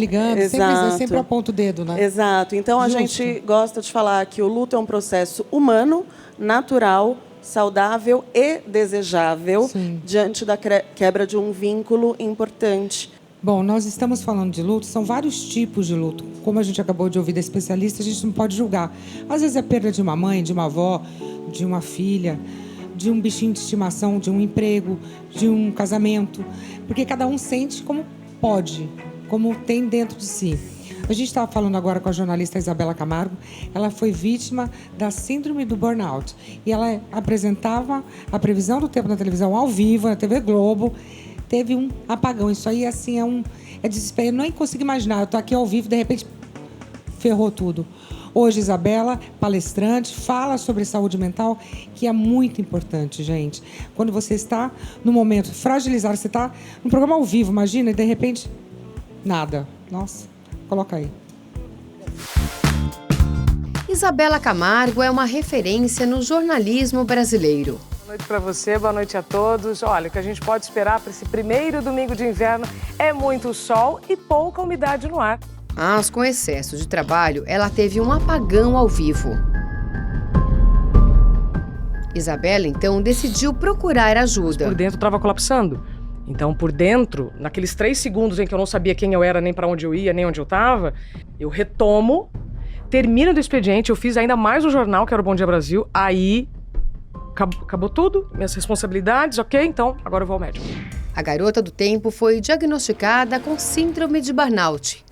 Sempre aponta o dedo, né? Exato. Então, a gente gosta de falar que o luto é um processo humano, natural, saudável e desejável diante da quebra de um vínculo importante. Bom, nós estamos falando de luto, são vários tipos de luto. Como a gente acabou de ouvir da especialista, a gente não pode julgar. Às vezes é a perda de uma mãe, de uma avó, de uma filha, de um bichinho de estimação, de um emprego, de um casamento. Porque cada um sente como pode, como tem dentro de si. A gente estava falando agora com a jornalista Isabela Camargo. Ela foi vítima da síndrome do burnout. E ela apresentava a previsão do tempo na televisão ao vivo, na TV Globo. Teve um apagão. Isso aí, assim, é desespero. Eu nem consigo imaginar. Eu estou aqui ao vivo, de repente, ferrou tudo. Hoje, Isabela, palestrante, fala sobre saúde mental, que é muito importante, gente. Quando você está no momento fragilizado, você está no programa ao vivo, imagina, e de repente, nada. Nossa, coloca aí. Isabela Camargo é uma referência no jornalismo brasileiro. Boa noite para você, boa noite a todos. Olha, o que a gente pode esperar para esse primeiro domingo de inverno é muito sol e pouca umidade no ar. Mas com excesso de trabalho, ela teve um apagão ao vivo. Isabela, então, decidiu procurar ajuda. Por dentro estava colapsando. Então, por dentro, naqueles 3 segundos em que eu não sabia quem eu era, nem para onde eu ia, nem onde eu estava, eu retomo, termino do expediente, eu fiz ainda mais o jornal, que era o Bom Dia Brasil, aí... Acabou tudo, minhas responsabilidades, ok? Então, agora eu vou ao médico. A garota do tempo foi diagnosticada com síndrome de burnout.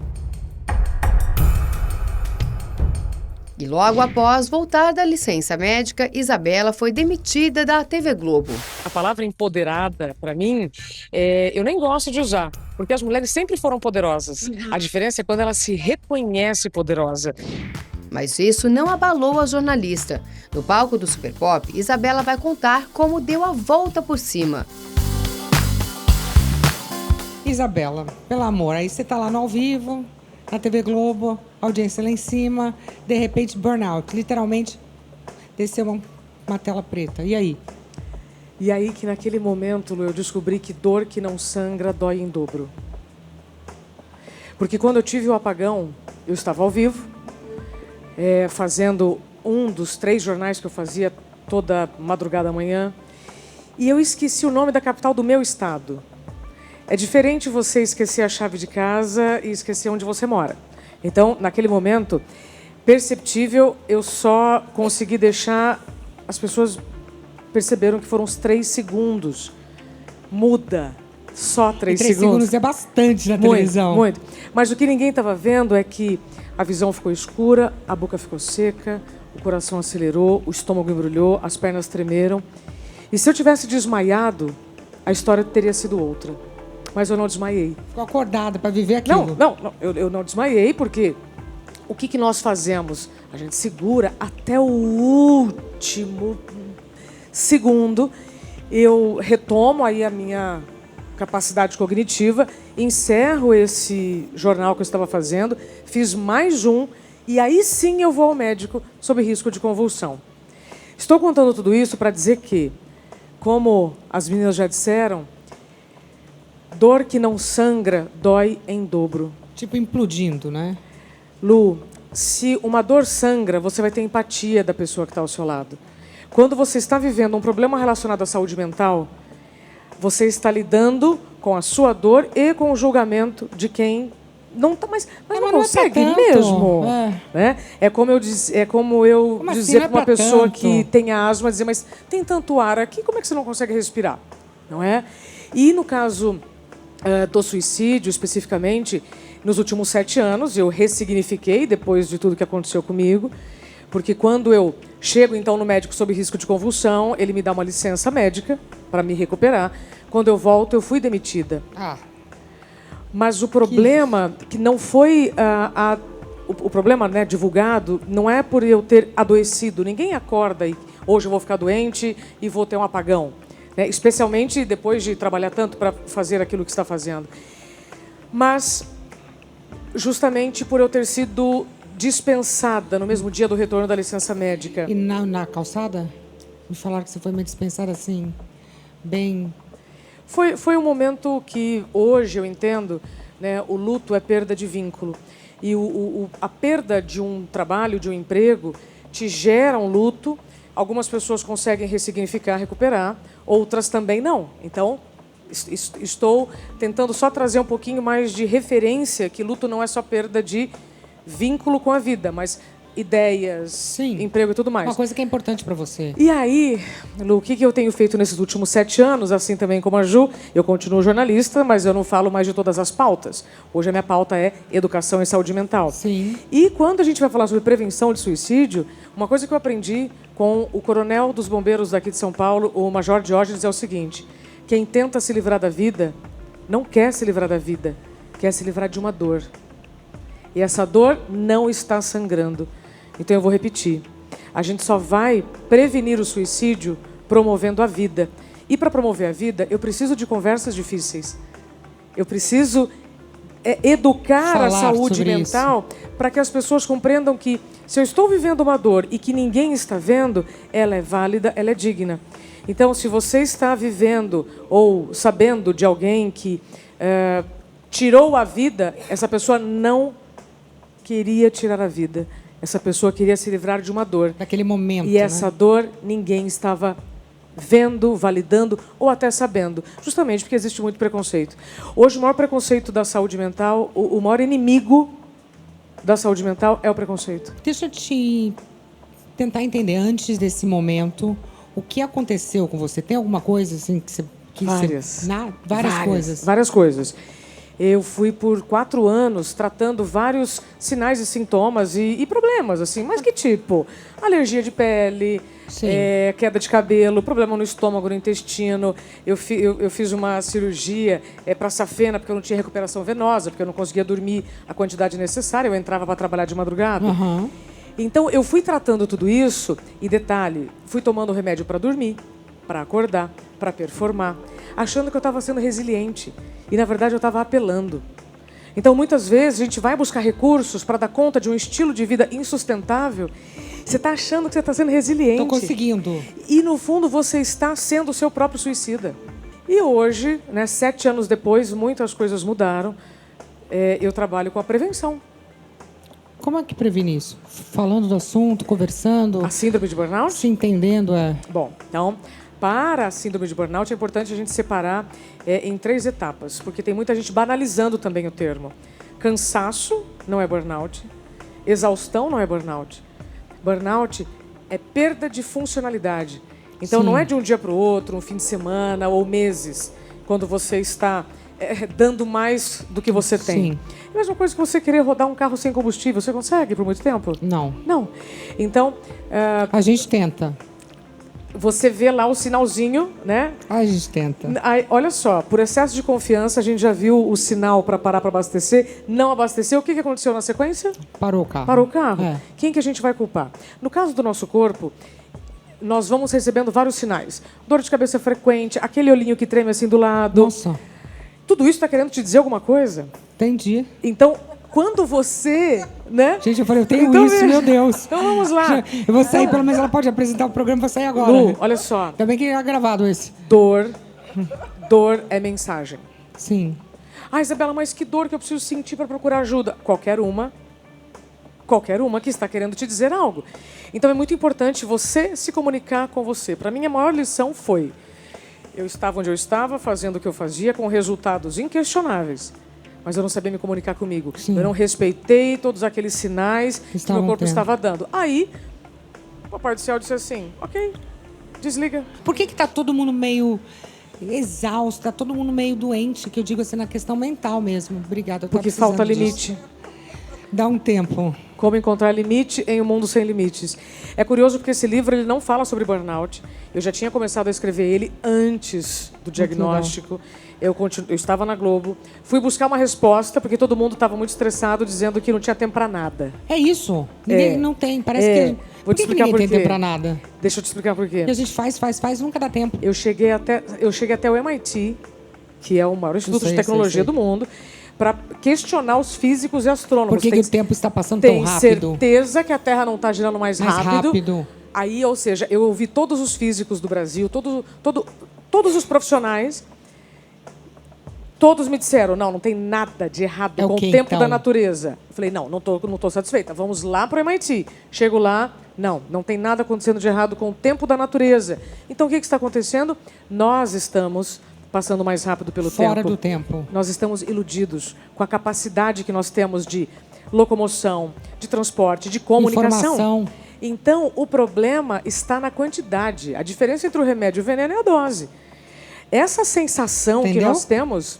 E logo após voltar da licença médica, Isabela foi demitida da TV Globo. A palavra empoderada, para mim, eu nem gosto de usar, porque as mulheres sempre foram poderosas. A diferença é quando ela se reconhece poderosa. Mas isso não abalou a jornalista. No palco do Super Pop, Isabela vai contar como deu a volta por cima. Isabela, pelo amor, aí você tá lá no ao vivo, na TV Globo, audiência lá em cima, de repente burnout, literalmente desceu uma tela preta. E aí? E aí que naquele momento, Lu, eu descobri que dor que não sangra dói em dobro. Porque quando eu tive o apagão, eu estava ao vivo, fazendo um dos 3 jornais que eu fazia toda madrugada amanhã, e eu esqueci o nome da capital do meu estado. É diferente você esquecer a chave de casa e esquecer onde você mora. Então, naquele momento, perceptível, eu só consegui deixar... As pessoas perceberam que foram os 3 segundos. Muda. Só 3 segundos. 3 segundos é bastante na televisão. Muito. Mas o que ninguém estava vendo é que a visão ficou escura, a boca ficou seca, o coração acelerou, o estômago embrulhou, as pernas tremeram. E se eu tivesse desmaiado, a história teria sido outra. Mas eu não desmaiei. Ficou acordada para viver aquilo? Não, eu não desmaiei, porque o que nós fazemos? A gente segura até o último segundo. Eu retomo aí a minha capacidade cognitiva, encerro esse jornal que eu estava fazendo, fiz mais um, e aí sim eu vou ao médico sob risco de convulsão. Estou contando tudo isso para dizer que, como as meninas já disseram, dor que não sangra dói em dobro. Tipo implodindo, né? Lu, se uma dor sangra, você vai ter empatia da pessoa que está ao seu lado. Quando você está vivendo um problema relacionado à saúde mental, você está lidando com a sua dor e com o julgamento de quem não está mais, mas não consegue mesmo. Né? É como eu dizer para uma pessoa que tem asma, dizer, mas tem tanto ar aqui, como é que você não consegue respirar? Não é? E no caso do suicídio, especificamente, nos últimos 7 anos, eu ressignifiquei, depois de tudo que aconteceu comigo, Porque quando eu chego, então, no médico sob risco de convulsão, ele me dá uma licença médica para me recuperar. Quando eu volto, eu fui demitida. Mas o problema que não foi o problema, né, divulgado, não é por eu ter adoecido. Ninguém acorda e hoje eu vou ficar doente e vou ter um apagão, né? Especialmente depois de trabalhar tanto para fazer aquilo que está fazendo. Mas justamente por eu ter sido dispensada no mesmo dia do retorno da licença médica. E na calçada? Me falaram que você foi meio dispensada assim, bem... Foi um momento que hoje eu entendo, né, o luto é perda de vínculo. E a perda de um trabalho, de um emprego, te gera um luto. Algumas pessoas conseguem ressignificar, recuperar, outras também não. Então, estou tentando só trazer um pouquinho mais de referência, que luto não é só perda de vínculo com a vida, mas ideias, emprego e tudo mais. Uma coisa que é importante para você. E aí, Lu, o que eu tenho feito nesses últimos 7 anos, assim também como a Ju, eu continuo jornalista, mas eu não falo mais de todas as pautas. Hoje a minha pauta é educação e saúde mental. Sim. E quando a gente vai falar sobre prevenção de suicídio, uma coisa que eu aprendi com o coronel dos bombeiros daqui de São Paulo, o Major Diógenes, é o seguinte: quem tenta se livrar da vida, não quer se livrar da vida, quer se livrar de uma dor. E essa dor não está sangrando. Então eu vou repetir. A gente só vai prevenir o suicídio promovendo a vida. E para promover a vida, eu preciso de conversas difíceis. Eu preciso educar a saúde mental para que as pessoas compreendam que se eu estou vivendo uma dor e que ninguém está vendo, ela é válida, ela é digna. Então, se você está vivendo ou sabendo de alguém que tirou a vida, essa pessoa não queria tirar a vida. Essa pessoa queria se livrar de uma dor. Naquele momento. E essa dor ninguém estava vendo, validando ou até sabendo. Justamente porque existe muito preconceito. Hoje, o maior preconceito da saúde mental, o maior inimigo da saúde mental é o preconceito. Deixa eu te tentar entender, antes desse momento, o que aconteceu com você. Tem alguma coisa assim que você... Várias coisas. Eu fui por 4 anos tratando vários sinais e sintomas e problemas, assim. Mas que tipo? Alergia de pele, queda de cabelo, problema no estômago, no intestino. Eu fiz uma cirurgia para safena, porque eu não tinha recuperação venosa, porque eu não conseguia dormir a quantidade necessária. Eu entrava para trabalhar de madrugada. Então, eu fui tratando tudo isso. E detalhe, fui tomando remédio para dormir, para acordar, para performar, achando que eu estava sendo resiliente. E, na verdade, eu estava apelando. Então, muitas vezes, a gente vai buscar recursos para dar conta de um estilo de vida insustentável. Você está achando que você está sendo resiliente. Estou conseguindo. E, no fundo, você está sendo o seu próprio suicida. E hoje, né, 7 anos depois, muitas coisas mudaram. Eu trabalho com a prevenção. Como é que previne isso? Falando do assunto, conversando? A síndrome de burnout? Se entendendo, Bom, então... Para a síndrome de burnout, é importante a gente separar em 3 etapas, porque tem muita gente banalizando também o termo. Cansaço não é burnout, exaustão não é burnout. Burnout é perda de funcionalidade. Então, não é de um dia para o outro, um fim de semana ou meses, quando você está dando mais do que você tem. É a mesma coisa que você querer rodar um carro sem combustível. Você consegue por muito tempo? Não. Não. Então... a gente tenta. Você vê lá o sinalzinho, né? A gente tenta. Aí, olha só, por excesso de confiança, a gente já viu o sinal para parar para abastecer, não abasteceu. O que aconteceu na sequência? Parou o carro. Parou o carro. Quem que a gente vai culpar? No caso do nosso corpo, nós vamos recebendo vários sinais. Dor de cabeça frequente, aquele olhinho que treme assim do lado. Nossa. Tudo isso está querendo te dizer alguma coisa? Entendi. Então, quando você... né? Gente, eu falei, eu tenho isso, meu Deus. Então vamos lá. Eu vou sair, pelo menos ela pode apresentar o programa, vou sair agora. Lu, olha só. Também que é gravado esse. Dor é mensagem. Sim. Ah, Isabela, mas que dor que eu preciso sentir para procurar ajuda? Qualquer uma que está querendo te dizer algo. Então é muito importante você se comunicar com você. Para mim, a maior lição foi: eu estava onde eu estava, fazendo o que eu fazia, com resultados inquestionáveis. Mas eu não sabia me comunicar comigo. Sim. Eu não respeitei todos aqueles sinais que meu corpo estava dando. Aí, o Papai do Céu disse assim, ok, desliga. Por que está todo mundo meio exausto, está todo mundo meio doente, que eu digo assim, na questão mental mesmo? Obrigada. Porque falta limite. Dá um tempo. Como Encontrar Limite em um Mundo Sem Limites. É curioso porque esse livro ele não fala sobre burnout. Eu já tinha começado a escrever ele antes do diagnóstico. Eu estava na Globo. Fui buscar uma resposta, porque todo mundo estava muito estressado, dizendo que não tinha tempo para nada. É isso. Ninguém não tem. Parece que... Vou te explicar por quê. Ninguém tem tempo para nada? Deixa eu te explicar por quê. Porque a gente faz, nunca dá tempo. Eu cheguei até o MIT, que é o maior instituto de tecnologia do mundo, para questionar os físicos e astrônomos. Por que o tempo está passando tão rápido? Tem certeza que a Terra não está girando mais rápido? Aí, ou seja, eu ouvi todos os físicos do Brasil, todos os profissionais, todos me disseram, não tem nada de errado com o tempo da natureza. Eu falei, não tô satisfeita, vamos lá para o MIT. Chego lá, não tem nada acontecendo de errado com o tempo da natureza. Então, o que está acontecendo? Nós estamos passando mais rápido pelo tempo. Fora do tempo. Nós estamos iludidos com a capacidade que nós temos de locomoção, de transporte, de comunicação. Informação. Então, o problema está na quantidade. A diferença entre o remédio e o veneno é a dose. Essa sensação que nós temos,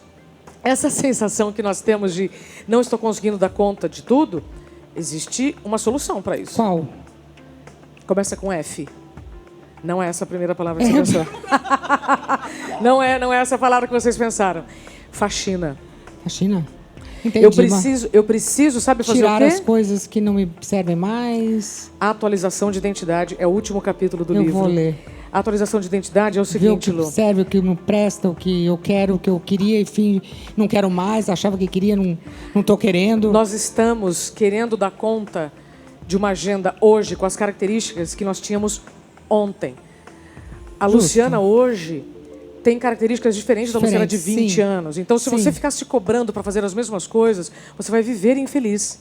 de não estou conseguindo dar conta de tudo, existe uma solução para isso. Qual? Começa com F. Não é essa a primeira palavra que você pensou. Não é essa a palavra que vocês pensaram. Faxina. Faxina? Entendi. Eu preciso, sabe fazer tirar o quê? As coisas que não me servem mais. A atualização de identidade é o último capítulo do livro. Eu vou ler. A atualização de identidade é o seguinte, Lu. O que serve, o que não presta, o que eu quero, o que eu queria, enfim, não quero mais, achava que queria, não estou querendo. Nós estamos querendo dar conta de uma agenda hoje com as características que nós tínhamos ontem. A Luciana hoje tem características diferentes da Luciana de 20 anos. Então, se você ficar se cobrando para fazer as mesmas coisas, você vai viver infeliz.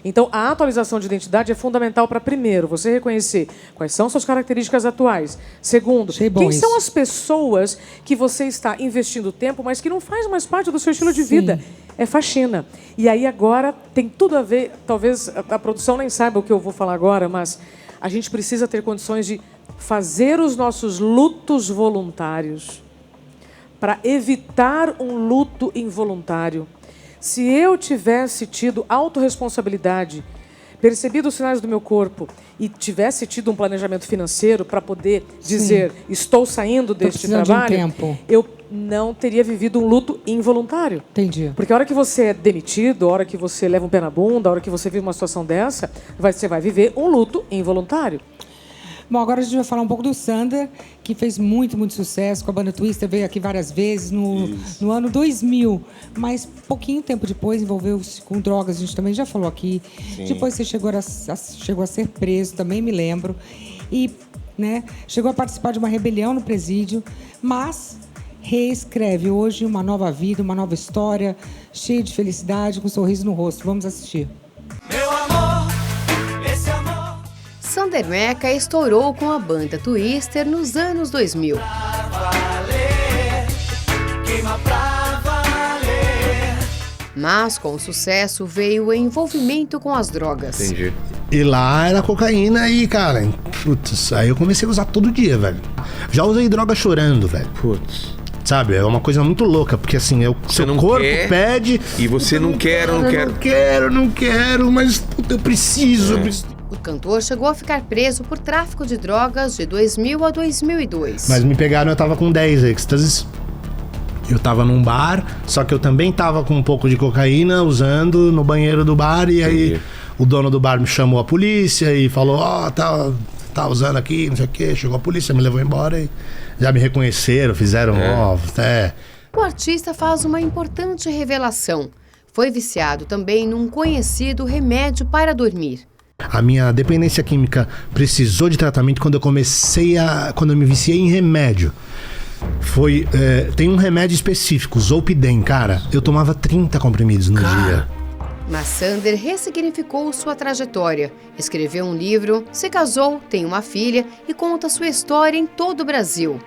Então, a atualização de identidade é fundamental para, primeiro, você reconhecer quais são suas características atuais. Segundo, quem são as pessoas que você está investindo tempo, mas que não faz mais parte do seu estilo de vida. É faxina. E aí, agora, tem tudo a ver, talvez a produção nem saiba o que eu vou falar agora, mas a gente precisa ter condições de fazer os nossos lutos voluntários para evitar um luto involuntário. Se eu tivesse tido autorresponsabilidade, percebido os sinais do meu corpo e tivesse tido um planejamento financeiro para poder dizer estou saindo deste trabalho, eu não teria vivido um luto involuntário. Entendi. Porque a hora que você é demitido, a hora que você leva um pé na bunda, a hora que você vive uma situação dessa, você vai viver um luto involuntário. Bom, agora a gente vai falar um pouco do Sander, que fez muito sucesso com a banda Twister, veio aqui várias vezes no ano 2000, mas pouquinho tempo depois envolveu-se com drogas, a gente também já falou aqui. Sim. Depois você chegou a ser preso, também me lembro, e chegou a participar de uma rebelião no presídio, mas reescreve hoje uma nova vida, uma nova história, cheia de felicidade, com um sorriso no rosto. Vamos assistir. Meu amor, esse amor. Sander Meca estourou com a banda Twister nos anos 2000. Mas com o sucesso veio o envolvimento com as drogas. Entendi. E lá era cocaína e, cara, putz, aí eu comecei a usar todo dia, velho. Já usei droga chorando, velho. Putz. Sabe, é uma coisa muito louca, porque assim, seu corpo pede... E você não quer, não quero, mas puta, eu preciso. O cantor chegou a ficar preso por tráfico de drogas de 2000 a 2002. Mas me pegaram, eu tava com 10 êxtases. Eu tava num bar, só que eu também tava com um pouco de cocaína usando no banheiro do bar. E aí o dono do bar me chamou a polícia e falou, tá usando aqui, não sei o quê. Chegou a polícia, me levou embora e já me reconheceram, fizeram O artista faz uma importante revelação. Foi viciado também num conhecido remédio para dormir. A minha dependência química precisou de tratamento quando eu me viciei em remédio. Tem um remédio específico, Zolpidem, cara. Eu tomava 30 comprimidos no dia. Mas Sander ressignificou sua trajetória. Escreveu um livro, se casou, tem uma filha e conta sua história em todo o Brasil.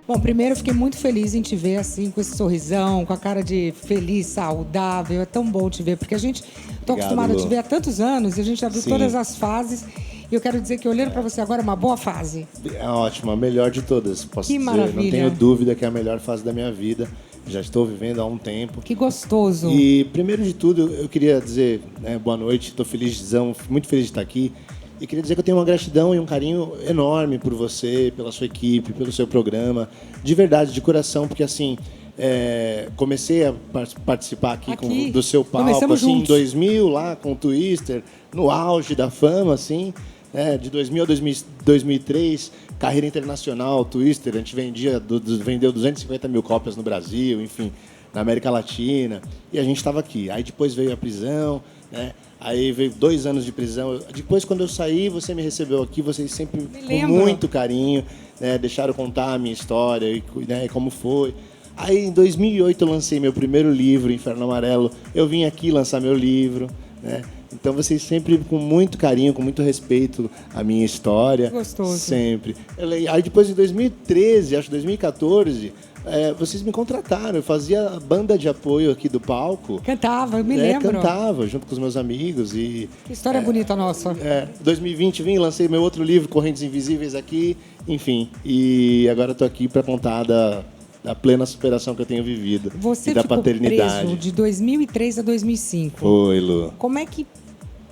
Bom, primeiro eu fiquei muito feliz em te ver assim, com esse sorrisão, com a cara de feliz, saudável. É tão bom te ver, porque a gente... Tô acostumada a te ver há tantos anos e a gente já viu todas as fases. E eu quero dizer que olhando para você agora é uma boa fase. É ótimo, a melhor de todas. Posso dizer, maravilha. Não tenho dúvida que é a melhor fase da minha vida. Já estou vivendo há um tempo. Que gostoso. E, primeiro de tudo, eu queria dizer boa noite. Estou felizão, muito feliz de estar aqui. E queria dizer que eu tenho uma gratidão e um carinho enorme por você, pela sua equipe, pelo seu programa. De verdade, de coração, porque assim... comecei a participar aqui do seu palco assim, em 2000, lá com o Twister, no auge da fama, assim, de 2000 a 2003, carreira internacional, Twister, a gente vendeu 250 mil cópias no Brasil, enfim, na América Latina, e a gente estava aqui. Aí depois veio a prisão, né? Aí veio 2 anos de prisão. Depois, quando eu saí, você me recebeu aqui, vocês sempre com muito carinho, né? Deixaram contar a minha história e como foi. Aí, em 2008, eu lancei meu primeiro livro, Inferno Amarelo. Eu vim aqui lançar meu livro, né? Então, vocês sempre com muito carinho, com muito respeito à minha história. Gostoso. Sempre. Aí, depois, em 2013, acho 2014, vocês me contrataram. Eu fazia a banda de apoio aqui do palco. Cantava, eu me lembro. Cantava, junto com os meus amigos. E, que história bonita nossa. 2020, vim, lancei meu outro livro, Correntes Invisíveis, aqui. Enfim, e agora estou aqui para contar da plena superação que eu tenho vivido. Você e da ficou paternidade. preso de 2003 a 2005. Oi, Lu. Como é que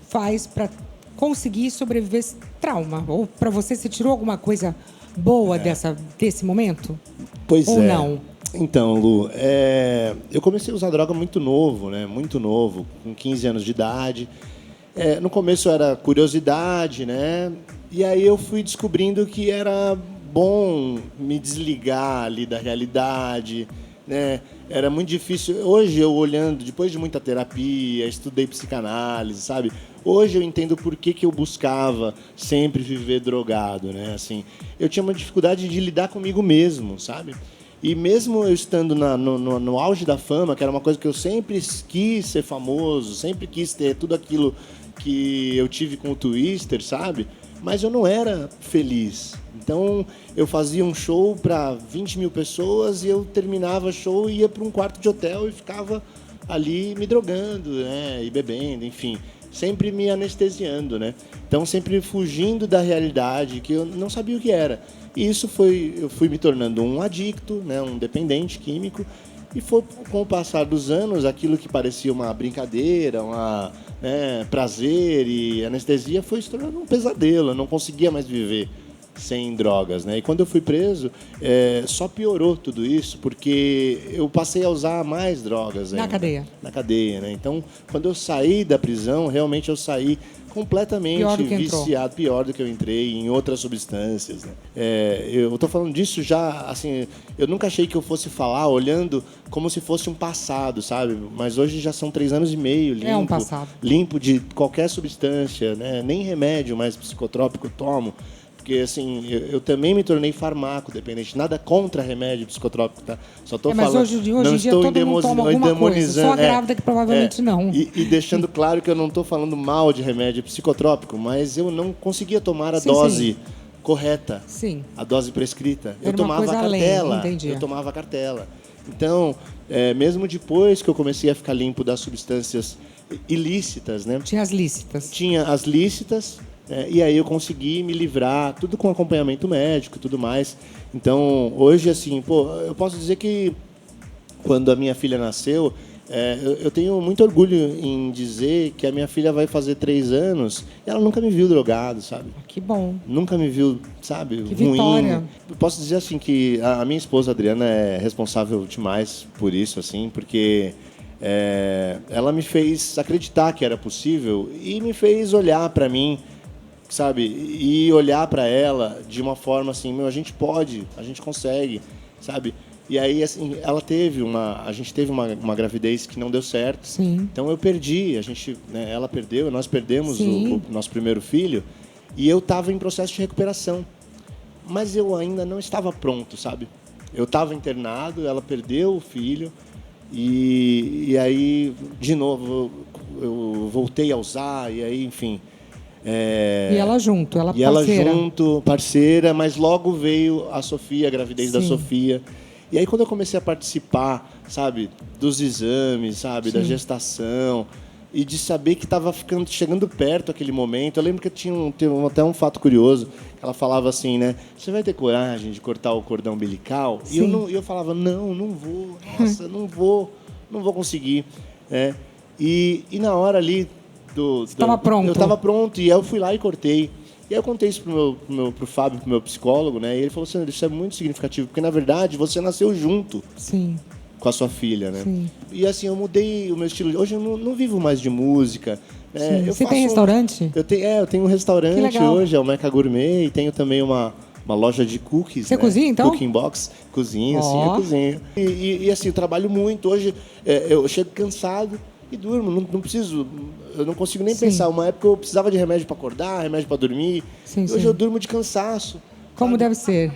faz para conseguir sobreviver esse trauma? Ou para você tirou alguma coisa boa desse momento? Pois ou não? Então, Lu, eu comecei a usar droga muito novo, né? Muito novo, com 15 anos de idade. No começo era curiosidade, né? E aí eu fui descobrindo que era bom me desligar ali da realidade, né? Era muito difícil. Hoje eu olhando, depois de muita terapia, estudei psicanálise, sabe? Hoje eu entendo por que eu buscava sempre viver drogado, né? Assim, eu tinha uma dificuldade de lidar comigo mesmo, sabe? E mesmo eu estando no auge da fama, que era uma coisa que eu sempre quis ser famoso, sempre quis ter tudo aquilo que eu tive com o Twister, sabe? Mas eu não era feliz. Então, eu fazia um show para 20 mil pessoas e eu terminava o show e ia para um quarto de hotel e ficava ali me drogando, né? E bebendo, enfim. Sempre me anestesiando, né? Então, sempre fugindo da realidade que eu não sabia o que era. E isso eu fui me tornando um adicto, né? Um dependente químico. E foi, com o passar dos anos, aquilo que parecia uma brincadeira, prazer e anestesia, foi se tornando um pesadelo. Eu não conseguia mais viver sem drogas, né? E quando eu fui preso, só piorou tudo isso, porque eu passei a usar mais drogas ainda. Na cadeia? Na cadeia, né? Então, quando eu saí da prisão, realmente eu saí completamente viciado, pior do que eu entrei em outras substâncias, né? Eu estou falando disso já, assim, eu nunca achei que eu fosse falar olhando como se fosse um passado, sabe? Mas hoje já são 3 anos e meio limpo, um passado. Limpo de qualquer substância, né? Nem remédio mais psicotrópico tomo. Porque, assim, eu também me tornei farmacodependente. Nada contra remédio psicotrópico, tá? Só estou falando... Mas hoje em dia todo mundo toma alguma coisa. Só a grávida que provavelmente não. E deixando claro que eu não estou falando mal de remédio psicotrópico, mas eu não conseguia tomar a dose correta. Sim. A dose prescrita. Era eu tomava a cartela. Entendi. Eu tomava a cartela. Então, mesmo depois que eu comecei a ficar limpo das substâncias ilícitas, né? Tinha as lícitas. Tinha as lícitas. E aí eu consegui me livrar, tudo com acompanhamento médico e tudo mais. Então, hoje, assim, eu posso dizer que quando a minha filha nasceu, eu tenho muito orgulho em dizer que a minha filha vai fazer 3 anos e ela nunca me viu drogado, sabe? Que bom. Nunca me viu, sabe, que ruim. Vitória. Eu posso dizer, assim, que a minha esposa, Adriana, é responsável demais por isso, assim, porque... ela me fez acreditar que era possível e me fez olhar para mim, sabe, e olhar para ela de uma forma assim, a gente pode, a gente consegue, sabe? E aí, assim, a gente teve uma gravidez que não deu certo. Sim. Então eu perdi, ela perdeu, nós perdemos o nosso primeiro filho e eu estava em processo de recuperação, mas eu ainda não estava pronto, sabe? Eu estava internado, ela perdeu o filho e aí de novo eu voltei a usar e aí, enfim. E ela junto, ela parceira. E ela junto, parceira, mas logo veio a Sofia, a gravidez da Sofia. E aí quando eu comecei a participar, sabe, dos exames, sabe, da gestação, e de saber que estava chegando perto aquele momento. Eu lembro que teve até um fato curioso, que ela falava assim, né? Você vai ter coragem de cortar o cordão umbilical? E eu falava, não vou, nossa, não vou conseguir. E na hora ali estava pronto. Eu estava pronto, e aí eu fui lá e cortei. E aí eu contei isso pro Fábio, pro meu psicólogo, né? E ele falou, Sandra, isso é muito significativo, porque na verdade você nasceu junto. Sim. Com a sua filha, né? Sim. E assim, eu mudei o meu estilo. Hoje eu não vivo mais de música. Você tem restaurante? Eu tenho um restaurante hoje, é o Meca Gourmet, e tenho também uma loja de cookies. Você cozinha, então? Cooking Box. Cozinho, sim, eu cozinho. E assim, eu trabalho muito. Hoje eu chego cansado e durmo. Não preciso, eu não consigo nem pensar. Uma época eu precisava de remédio para acordar, remédio para dormir. Hoje eu durmo de cansaço. Como deve ser.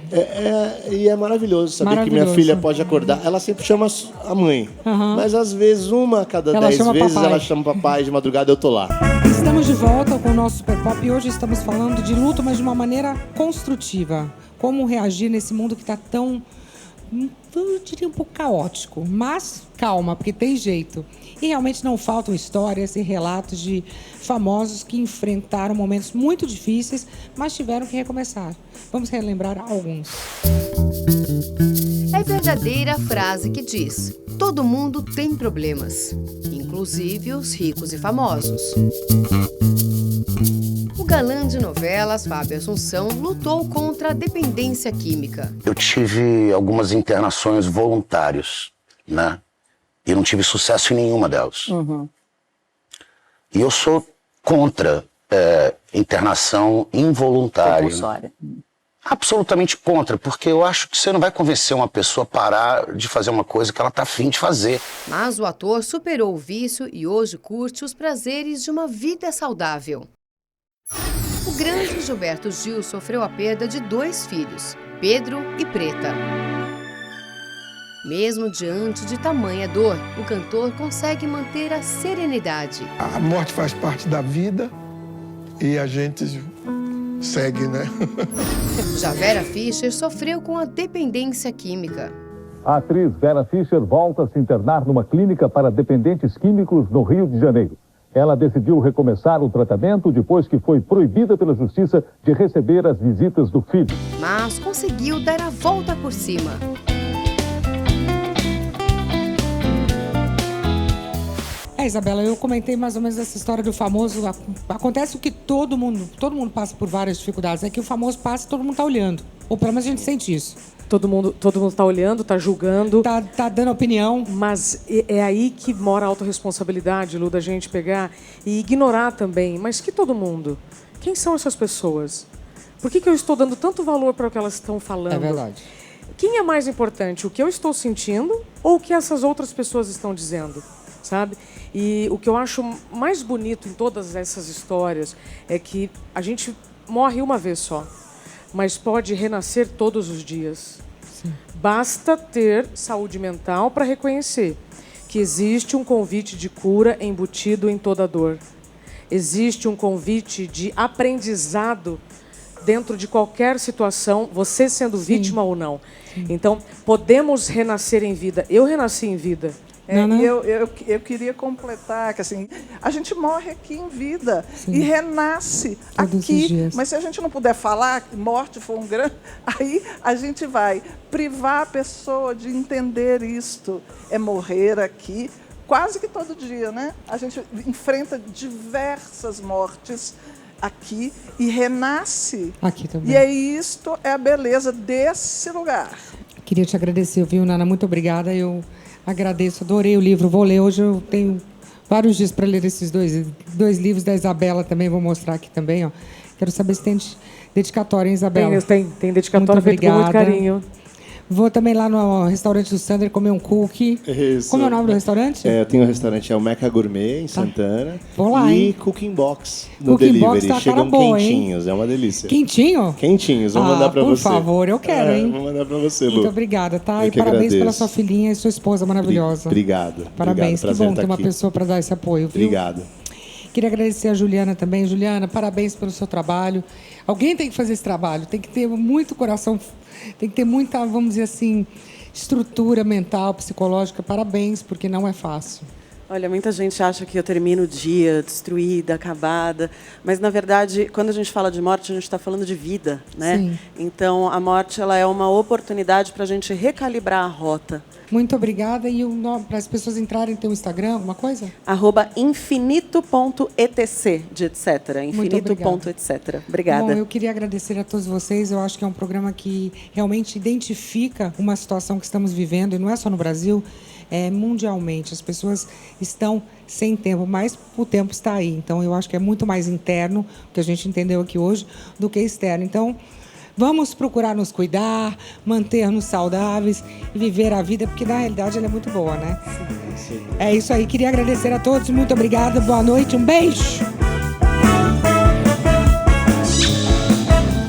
E é maravilhoso saber que minha filha pode acordar. Ela sempre chama a mãe. Mas às vezes, uma a cada 10 vezes, ela chama o papai de madrugada, eu tô lá. Estamos de volta com o nosso Super Pop e hoje estamos falando de luto, mas de uma maneira construtiva. Como reagir nesse mundo que está tão, eu diria, um pouco caótico. Mas calma, porque tem jeito. E realmente não faltam histórias e relatos de famosos que enfrentaram momentos muito difíceis, mas tiveram que recomeçar. Vamos relembrar alguns. É verdadeira a frase que diz: todo mundo tem problemas, inclusive os ricos e famosos. O galã de novelas, Fábio Assunção, lutou contra a dependência química. Eu tive algumas internações voluntárias, né? E não tive sucesso em nenhuma delas. E eu sou contra internação involuntária. Compulsória. Absolutamente contra, porque eu acho que você não vai convencer uma pessoa a parar de fazer uma coisa que ela está afim de fazer. Mas o ator superou o vício e hoje curte os prazeres de uma vida saudável. O grande Gilberto Gil sofreu a perda de 2 filhos, Pedro e Preta. Mesmo diante de tamanha dor, o cantor consegue manter a serenidade. A morte faz parte da vida e a gente segue, né? Já Vera Fischer sofreu com a dependência química. A atriz Vera Fischer volta a se internar numa clínica para dependentes químicos no Rio de Janeiro. Ela decidiu recomeçar o tratamento depois que foi proibida pela justiça de receber as visitas do filho. Mas conseguiu dar a volta por cima. Isabela, eu comentei mais ou menos essa história do famoso. Acontece o que todo mundo passa por várias dificuldades. É que o famoso passa e todo mundo tá olhando. Ou pelo menos a gente sente isso. Todo mundo tá olhando, tá julgando. Tá dando opinião. Mas é aí que mora a autorresponsabilidade, Lu, da gente pegar e ignorar também. Mas que todo mundo? Quem são essas pessoas? Por que eu estou dando tanto valor para o que elas estão falando? É verdade. Quem é mais importante? O que eu estou sentindo ou o que essas outras pessoas estão dizendo? Sabe? E o que eu acho mais bonito em todas essas histórias é que a gente morre uma vez só, mas pode renascer todos os dias. Sim. Basta ter saúde mental para reconhecer que existe um convite de cura embutido em toda dor. Existe um convite de aprendizado dentro de qualquer situação, você sendo vítima ou não. Sim. Então, podemos renascer em vida. Eu renasci em vida. E eu queria completar que assim, a gente morre aqui em vida. Sim. E renasce todos aqui. Mas se a gente não puder falar que morte foi um grande, aí a gente vai privar a pessoa de entender isto. É morrer aqui quase que todo dia, né? A gente enfrenta diversas mortes aqui e renasce. Aqui também. E isto é a beleza desse lugar. Queria te agradecer, viu, Nana? Muito obrigada. Eu agradeço, adorei o livro, vou ler. Hoje eu tenho vários dias para ler esses dois livros da Isabela também, vou mostrar aqui também, ó. Quero saber se tem dedicatória, hein, Isabela? Tem dedicatória feita com muito carinho. Vou também lá no restaurante do Sander comer um cookie. Isso. Como é o nome do restaurante? Eu tenho um restaurante, é o Meca Gourmet, em Santana. Vou lá, e hein? Cooking Box no Cooking delivery. Box tá Chegam boa, quentinhos, é uma delícia. Quentinho? Quentinhos, vou mandar pra você. Por favor, eu quero, hein? Vou mandar pra você, Lu. Muito obrigada, tá? Eu E que parabéns agradeço. pela sua filhinha e sua esposa maravilhosa. Obrigado. Parabéns, Obrigado. que bom ter uma aqui. pessoa para dar esse apoio, viu? Obrigado. Queria agradecer a Juliana também. Juliana, parabéns pelo seu trabalho. Alguém tem que fazer esse trabalho, tem que ter muito coração, tem que ter muita, vamos dizer assim, estrutura mental, psicológica. Parabéns, porque não é fácil. Olha, muita gente acha que eu termino o dia destruída, acabada, mas na verdade, quando a gente fala de morte, a gente está falando de vida, né? Sim. Então, a morte ela é uma oportunidade para a gente recalibrar a rota. Muito obrigada. E para as pessoas entrarem, tem um Instagram, alguma coisa? @infinito.etc, de etc. Infinito.etc. Obrigada. Bom, eu queria agradecer a todos vocês. Eu acho que é um programa que realmente identifica uma situação que estamos vivendo, e não é só no Brasil, mundialmente. As pessoas estão sem tempo, mas o tempo está aí. Então, eu acho que é muito mais interno, o que a gente entendeu aqui hoje, do que externo. Então, vamos procurar nos cuidar, manter-nos saudáveis e viver a vida, porque na realidade ela é muito boa, né? Sim. É isso aí. Queria agradecer a todos. Muito obrigada. Boa noite. Um beijo.